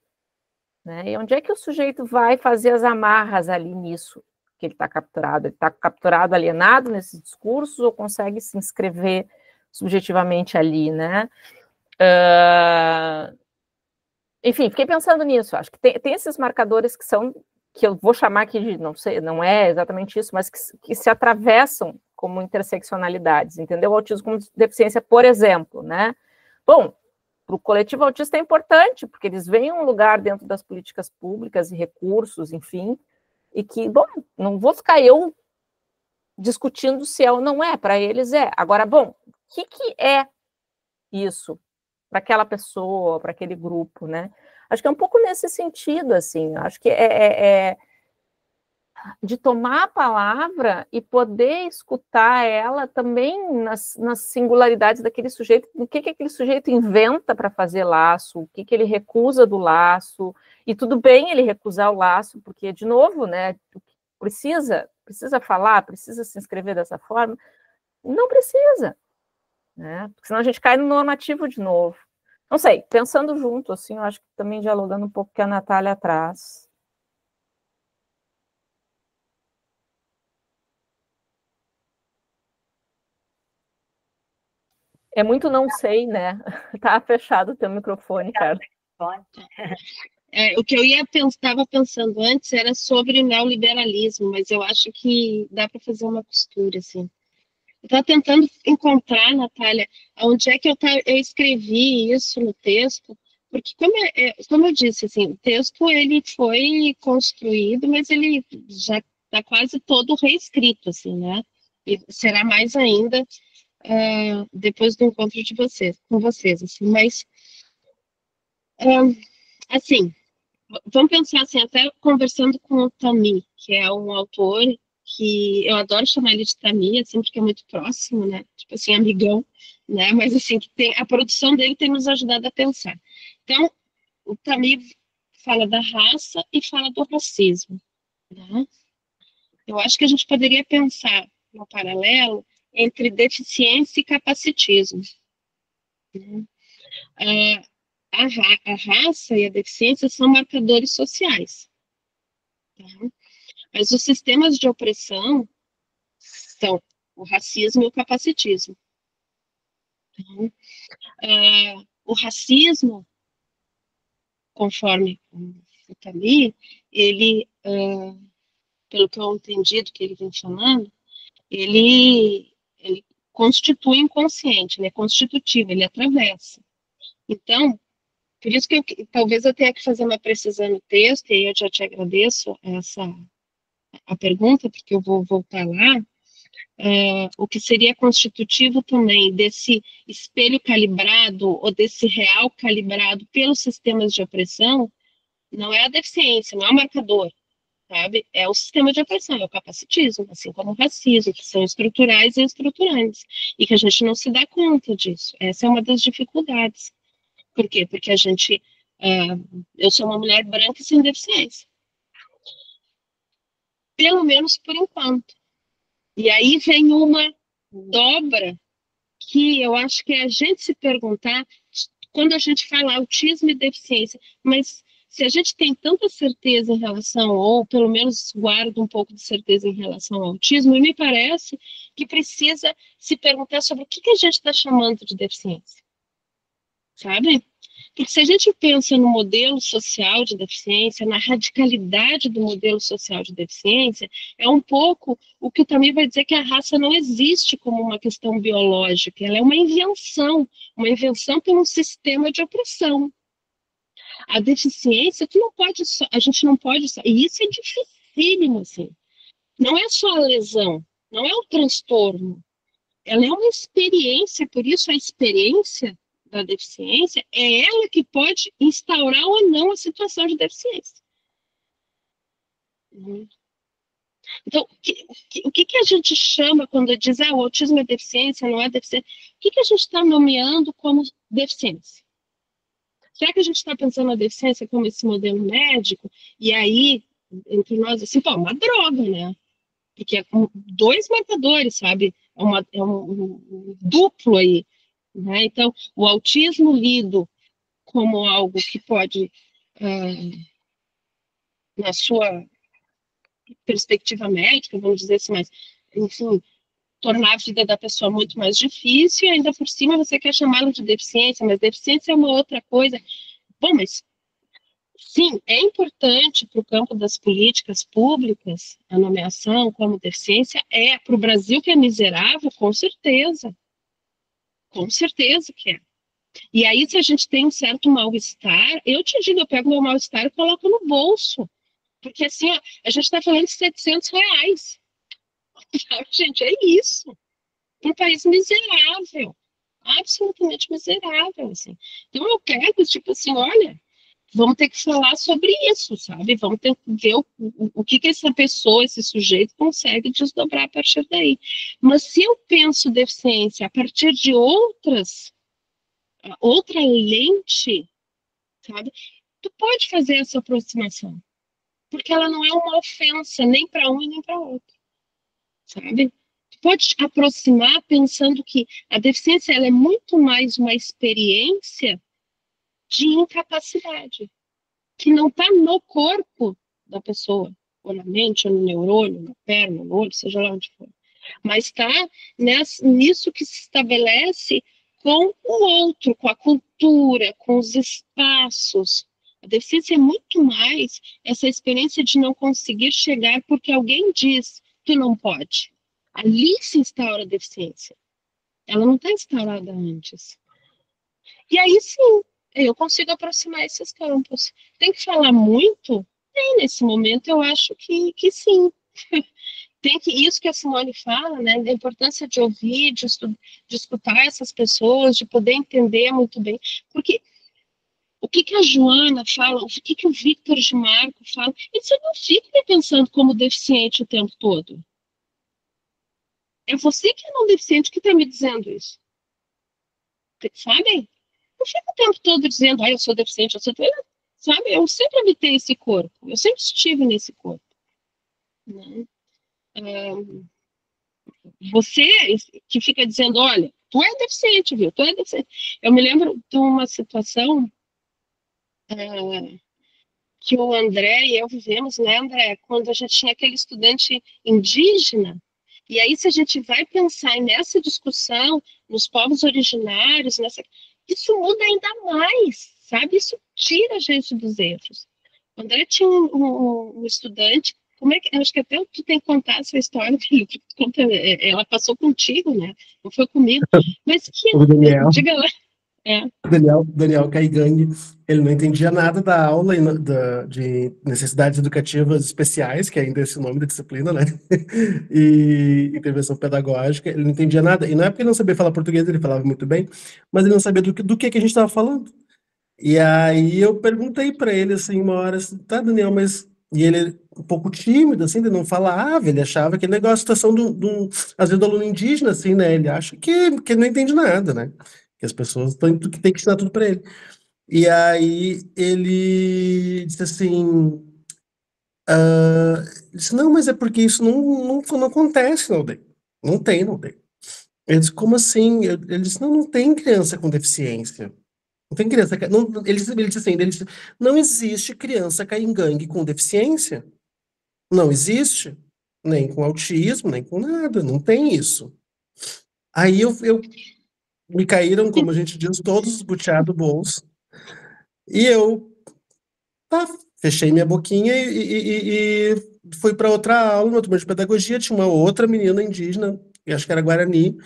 né? E onde é que o sujeito vai fazer as amarras ali nisso que ele está capturado? Ele está capturado, alienado nesses discursos ou consegue se inscrever subjetivamente ali, né? Enfim, fiquei pensando nisso. Acho que tem esses marcadores que eu vou chamar aqui de, não sei, não é exatamente isso, mas que se atravessam como interseccionalidades, entendeu? O autismo como deficiência, por exemplo, né? Bom, para o coletivo autista é importante, porque eles veem um lugar dentro das políticas públicas e recursos, enfim, e que, bom, não vou ficar eu discutindo se é ou não é, para eles é. Agora, bom, o que é isso para aquela pessoa, para aquele grupo, né? Acho que é um pouco nesse sentido, assim, acho que é de tomar a palavra e poder escutar ela também nas singularidades daquele sujeito, o que aquele sujeito inventa para fazer laço, o que ele recusa do laço, e tudo bem ele recusar o laço, porque, de novo, né, precisa falar, precisa se inscrever dessa forma, não precisa, né, porque senão a gente cai no normativo de novo. Não sei, pensando junto, assim, eu acho que também dialogando um pouco com o que a Natália traz. É muito não sei, né? Tá fechado o teu microfone, cara. O que eu estava pensando antes era sobre o neoliberalismo, mas eu acho que dá para fazer uma costura, assim. Eu estava tentando encontrar, Natália, onde é que eu escrevi isso no texto, porque como eu disse, assim, o texto ele foi construído, mas ele já está quase todo reescrito, assim, né? E será mais ainda depois do encontro com vocês, assim, mas assim, vamos pensar assim, até conversando com o Tami, que é um autor que eu adoro chamar ele de Tami, assim, porque é muito próximo, né? Tipo assim, amigão, né? Mas assim, a produção dele tem nos ajudado a pensar. Então, o Tami fala da raça e fala do racismo, né? Eu acho que a gente poderia pensar no paralelo entre deficiência e capacitismo. Né? A raça e a deficiência são marcadores sociais. Tá? Mas os sistemas de opressão são o racismo e o capacitismo. Então, o racismo, conforme o Tami, ele, pelo que eu entendi do que ele vem falando, ele constitui inconsciente, ele é constitutivo, ele atravessa. Então, por isso que talvez eu tenha que fazer uma precisão no texto, e aí eu já te agradeço a pergunta, porque eu vou voltar lá, o que seria constitutivo também desse espelho calibrado, ou desse real calibrado pelos sistemas de opressão, não é a deficiência, não é o marcador, sabe? É o sistema de opressão, é o capacitismo, assim como o racismo, que são estruturais e estruturantes, e que a gente não se dá conta disso. Essa é uma das dificuldades. Por quê? Porque eu sou uma mulher branca e sem deficiência. Pelo menos por enquanto. E aí vem uma dobra aqui, eu acho que é a gente se perguntar, quando a gente fala autismo e deficiência, mas se a gente tem tanta certeza em relação, ou pelo menos guarda um pouco de certeza em relação ao autismo, e me parece que precisa se perguntar sobre o que a gente está chamando de deficiência, sabe? Porque se a gente pensa no modelo social de deficiência, na radicalidade do modelo social de deficiência, é um pouco o que também vai dizer que a raça não existe como uma questão biológica, ela é uma invenção por um sistema de opressão. A deficiência, a gente não pode só, e isso é dificílimo, assim. Não é só a lesão, não é o transtorno, ela é uma experiência, por isso a experiência da deficiência é ela que pode instaurar ou não a situação de deficiência. Então, o que a gente chama quando diz o autismo é deficiência, não é deficiência? O que a gente está nomeando como deficiência? Será que a gente está pensando a deficiência como esse modelo médico? E aí, entre nós, assim, pô, uma droga, né? Porque é com 2 marcadores, sabe? É um duplo aí. Né? Então, o autismo lido como algo que pode, na sua perspectiva médica, vamos dizer assim, mas, enfim, tornar a vida da pessoa muito mais difícil, e ainda por cima você quer chamá-lo de deficiência, mas deficiência é uma outra coisa. Bom, mas, sim, é importante para o campo das políticas públicas a nomeação como deficiência, para o Brasil que é miserável, com certeza que é. E aí, se a gente tem um certo mal-estar, eu te digo, eu pego meu mal-estar e coloco no bolso. Porque assim, ó, a gente está falando de R$700. Sabe, gente, é isso. Um país miserável. Absolutamente miserável, assim. Então eu pego, tipo assim, olha, vamos ter que falar sobre isso, sabe? Vamos ter que ver o que essa pessoa, esse sujeito consegue desdobrar a partir daí. Mas se eu penso deficiência a partir de outra lente, sabe? Tu pode fazer essa aproximação, porque ela não é uma ofensa nem para um e nem para outro, sabe? Tu pode te aproximar pensando que a deficiência ela é muito mais uma experiência de incapacidade, que não está no corpo da pessoa, ou na mente, ou no neurônio, na perna, no olho, seja lá onde for, mas está nisso que se estabelece com o outro, com a cultura, com os espaços. A deficiência é muito mais essa experiência de não conseguir chegar porque alguém diz que não pode. Ali se instaura a deficiência. Ela não está instaurada antes. E aí sim, eu consigo aproximar esses campos. Tem que falar muito? Nesse momento eu acho que sim. Isso que a Simone fala, né, da importância de ouvir, de escutar essas pessoas, de poder entender muito bem, porque o que a Joana fala, o que o Victor de Marco fala, eles não ficam pensando como deficiente o tempo todo. É você que é não deficiente que está me dizendo isso. Sabe? Não fica o tempo todo dizendo, eu sou deficiente, eu sou deficiente. Sabe? Eu sempre habitei esse corpo, eu sempre estive nesse corpo. Né? Você que fica dizendo, olha, tu é deficiente, viu? Tu é deficiente. Eu me lembro de uma situação que o André e eu vivemos, né, André? Quando a gente tinha aquele estudante indígena, e aí se a gente vai pensar nessa discussão, nos povos originários, isso muda ainda mais, sabe? Isso tira a gente dos eixos. O André tinha um estudante, acho que até tu tem que contar essa história, Felipe, ela passou contigo, né? Não foi comigo, mas que, O Daniel. diga lá. Daniel Caigangue, ele não entendia nada da aula de necessidades educativas especiais, que ainda é esse nome da disciplina, né? E intervenção pedagógica, ele não entendia nada. E não é porque ele não sabia falar português, ele falava muito bem, mas ele não sabia do que a gente estava falando. E aí eu perguntei para ele, assim, uma hora, assim, tá, Daniel, mas... E ele, um pouco tímido, assim, de não falava, ele achava que negócio, a situação às vezes, do aluno indígena, assim, né? Ele acha que ele não entende nada, né? Que as pessoas têm que ensinar tudo para ele. E aí ele disse assim, disse, não, mas é porque isso não acontece, não tem. Não tem. Eu disse, como assim? Ele disse, não, não tem criança com deficiência. Não tem criança. Não, ele disse assim, ele disse, não existe criança caingangue com deficiência. Não existe. Nem com autismo, nem com nada. Não tem isso. Aí me caíram, como a gente diz, todos os butiá do bolso. E eu fechei minha boquinha e fui para outra aula, uma turma de pedagogia. Tinha uma outra menina indígena, eu acho que era Guarani.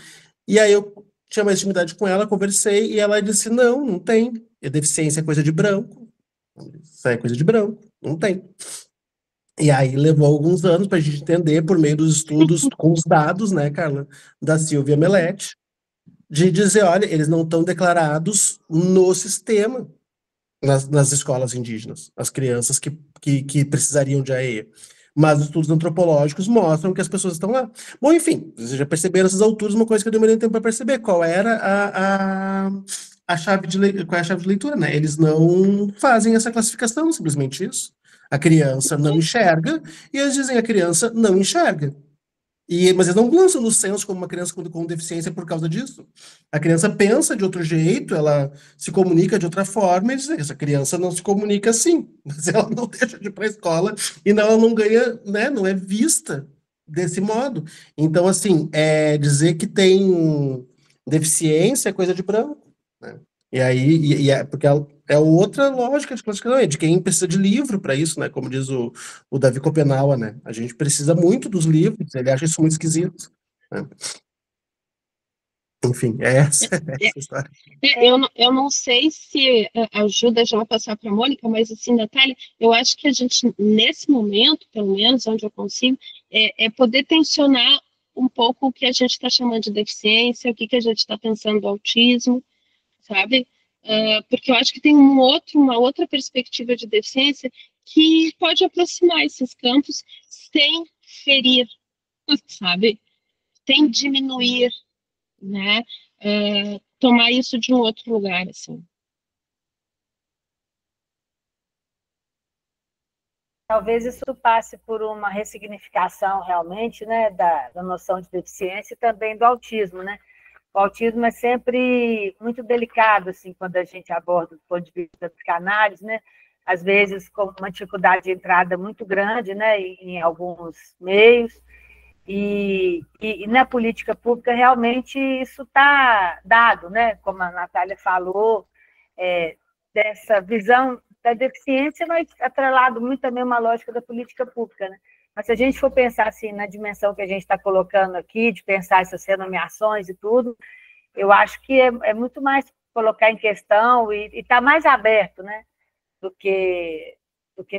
E aí eu tinha mais intimidade com ela, conversei, e ela disse, não, não tem. A deficiência é coisa de branco. Isso é coisa de branco. Não tem. E aí levou alguns anos para a gente entender, por meio dos estudos com os dados, né, Carla, da Silvia Melete, de dizer, olha, eles não estão declarados no sistema, nas escolas indígenas, as crianças que precisariam de AEA. Mas os estudos antropológicos mostram que as pessoas estão lá. Bom, enfim, vocês já perceberam nessas alturas uma coisa que eu demorei tempo para perceber, qual era a chave qual é a chave de leitura, né? Eles não fazem essa classificação, simplesmente isso. A criança não enxerga, e eles dizem a criança não enxerga. Mas eles não lançam no censo como uma criança com deficiência por causa disso. A criança pensa de outro jeito, ela se comunica de outra forma, e diz, essa criança não se comunica assim, mas ela não deixa de ir para a escola e ela não ganha, né, não é vista desse modo. Então, assim, dizer que tem deficiência é coisa de branco, né? E aí, porque é outra lógica de classificação, é de quem precisa de livro para isso, né? Como diz o Davi Copenaua, né? A gente precisa muito dos livros, ele acha isso muito esquisito, né? Enfim, essa história. Eu não sei se ajuda já a passar para a Mônica, mas assim, Natália, eu acho que a gente, nesse momento, pelo menos, onde eu consigo, é poder tensionar um pouco o que a gente está chamando de deficiência, o que a gente está pensando do autismo, sabe? Porque eu acho que tem uma outra perspectiva de deficiência que pode aproximar esses campos sem ferir, sabe? Sem diminuir, né? Tomar isso de um outro lugar, assim. Talvez isso passe por uma ressignificação realmente, né, da noção de deficiência e também do autismo, né? O autismo é sempre muito delicado, assim, quando a gente aborda do ponto de vista da psicanálise, né? Às vezes com uma dificuldade de entrada muito grande, né, em alguns meios, e na política pública realmente isso está dado, né? Como a Natália falou, dessa visão da deficiência, mas atrelado muito também a uma lógica da política pública, né? Mas se a gente for pensar assim na dimensão que a gente está colocando aqui, de pensar essas renomeações e tudo, eu acho que é muito mais colocar em questão e estar mais aberto, né? Do que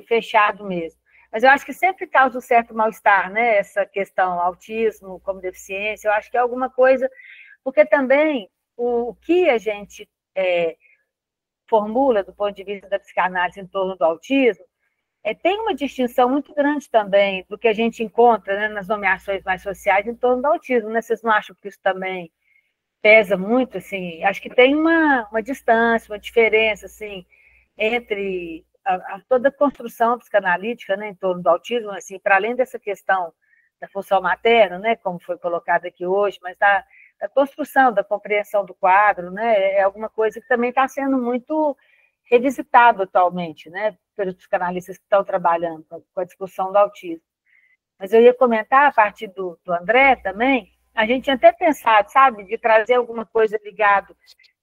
fechado mesmo. Mas eu acho que sempre causa um certo mal-estar, né? Essa questão autismo como deficiência, eu acho que é alguma coisa, porque também o que a gente formula do ponto de vista da psicanálise em torno do autismo, tem uma distinção muito grande também do que a gente encontra, né, nas nomeações mais sociais em torno do autismo, né? Vocês não acham que isso também pesa muito, assim? Acho que tem uma distância, uma diferença, assim, entre toda a construção psicanalítica, né, em torno do autismo, assim, para além dessa questão da função materna, né, como foi colocado aqui hoje, mas da construção, da compreensão do quadro, né, é alguma coisa que também está sendo muito revisitado atualmente, né, pelos psicanalistas que estão trabalhando com a discussão do autismo. Mas eu ia comentar, a partir do André também, a gente tinha até pensado, sabe, de trazer alguma coisa ligado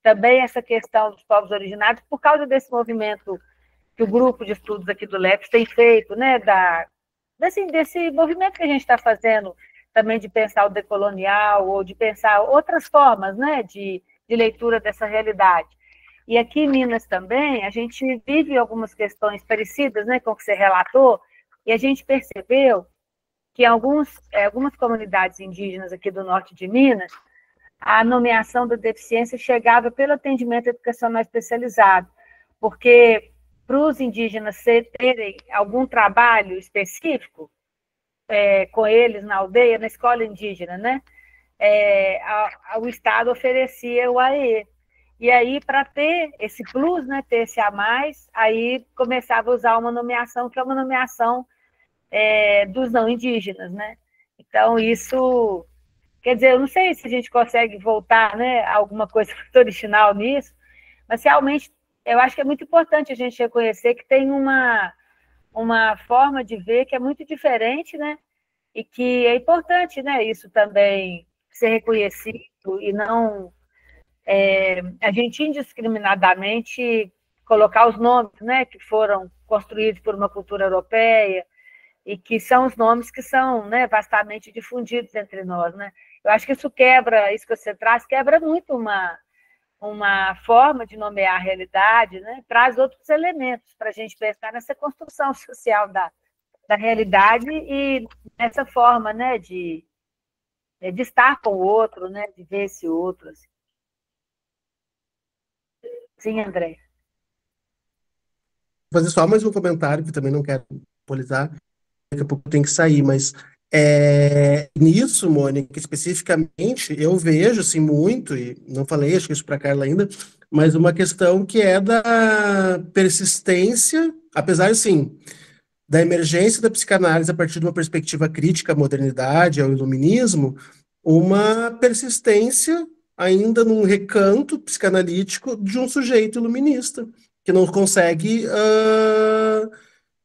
também a essa questão dos povos originários, por causa desse movimento que o grupo de estudos aqui do LEPS tem feito, né, desse movimento que a gente está fazendo também de pensar o decolonial, ou de pensar outras formas, né, de leitura dessa realidade. E aqui em Minas também, a gente vive algumas questões parecidas, né, com o que você relatou, e a gente percebeu que em algumas comunidades indígenas aqui do norte de Minas, a nomeação da deficiência chegava pelo atendimento educacional especializado, porque para os indígenas terem algum trabalho específico com eles na aldeia, na escola indígena, né, o Estado oferecia o AE. E aí, para ter esse plus, né, ter esse a mais, aí começava a usar uma nomeação que é uma nomeação dos não indígenas, né? Então, isso Quer dizer, eu não sei se a gente consegue voltar, né, a alguma coisa original nisso, mas realmente eu acho que é muito importante a gente reconhecer que tem uma forma de ver que é muito diferente, né? E que é importante, né, isso também ser reconhecido e não a gente indiscriminadamente colocar os nomes, né, que foram construídos por uma cultura europeia e que são os nomes que são, né, vastamente difundidos entre nós, né? Eu acho que isso quebra, isso que você traz, quebra muito uma forma de nomear a realidade, né? Traz outros elementos para a gente pensar nessa construção social da realidade e nessa forma, né, de estar com o outro, né, de ver esse outro. Assim. Sim, André. Vou fazer só mais um comentário, que também não quero monopolizar, daqui a pouco tem que sair, mas nisso, Mônica, especificamente, eu vejo, assim, muito, e não falei, acho que isso para a Carla ainda, mas uma questão que é da persistência, apesar, assim, da emergência da psicanálise a partir de uma perspectiva crítica à modernidade, ao iluminismo, uma persistência ainda num recanto psicanalítico de um sujeito iluminista, que não consegue,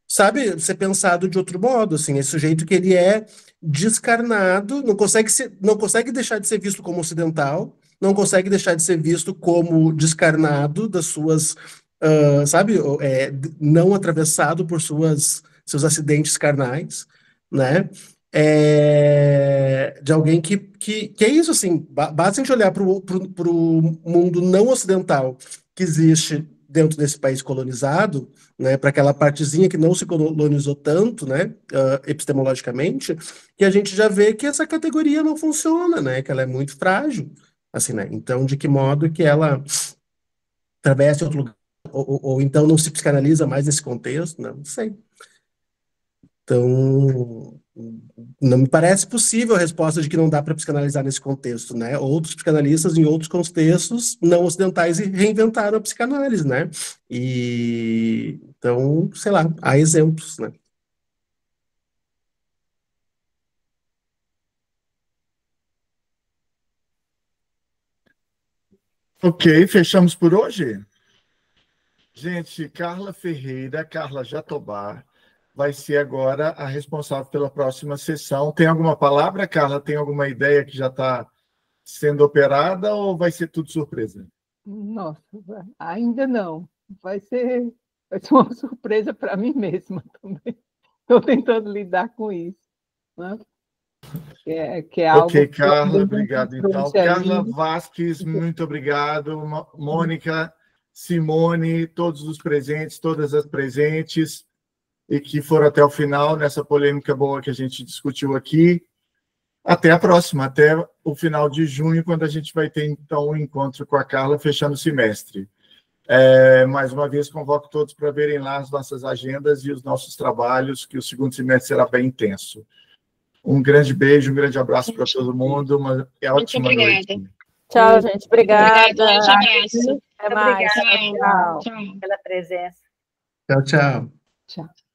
sabe, ser pensado de outro modo, assim, esse sujeito que ele é descarnado, não consegue deixar de ser visto como ocidental, não consegue deixar de ser visto como descarnado das suas, sabe, não atravessado por seus acidentes carnais, né? De alguém que é isso, assim, basta a gente olhar para o mundo não ocidental que existe dentro desse país colonizado, né, para aquela partezinha que não se colonizou tanto, né, epistemologicamente, que a gente já vê que essa categoria não funciona, né, que ela é muito frágil, assim, né, então de que modo que ela atravessa outro lugar, ou então não se psicanaliza mais nesse contexto, não sei. Então, não me parece possível a resposta de que não dá para psicanalizar nesse contexto, né? Outros psicanalistas em outros contextos não ocidentais reinventaram a psicanálise, né? E então, sei lá, há exemplos, né? Ok, fechamos por hoje? Gente, Carla Ferreira, Carla Jatobá, vai ser agora a responsável pela próxima sessão. Tem alguma palavra, Carla? Tem alguma ideia que já está sendo operada ou vai ser tudo surpresa? Nossa, ainda não. Vai ser uma surpresa para mim mesma também. Estou tentando lidar com isso, né? Que é algo Ok, que Carla, obrigado. Então, Carla ali. Vasques, muito obrigado. Mônica, Simone, todos os presentes, todas as presentes, e que foram até o final nessa polêmica boa que a gente discutiu aqui. Até a próxima, até o final de junho, quando a gente vai ter, então, um encontro com a Carla, fechando o semestre. Mais uma vez, convoco todos para verem lá as nossas agendas e os nossos trabalhos, que o segundo semestre será bem intenso. Um grande beijo, um grande abraço para todo mundo, uma ótima noite. Tchau, gente. Obrigada. Obrigada, um abraço. Até mais. Obrigada, Tchau. Tchau. pela presença. Tchau, tchau. Tchau.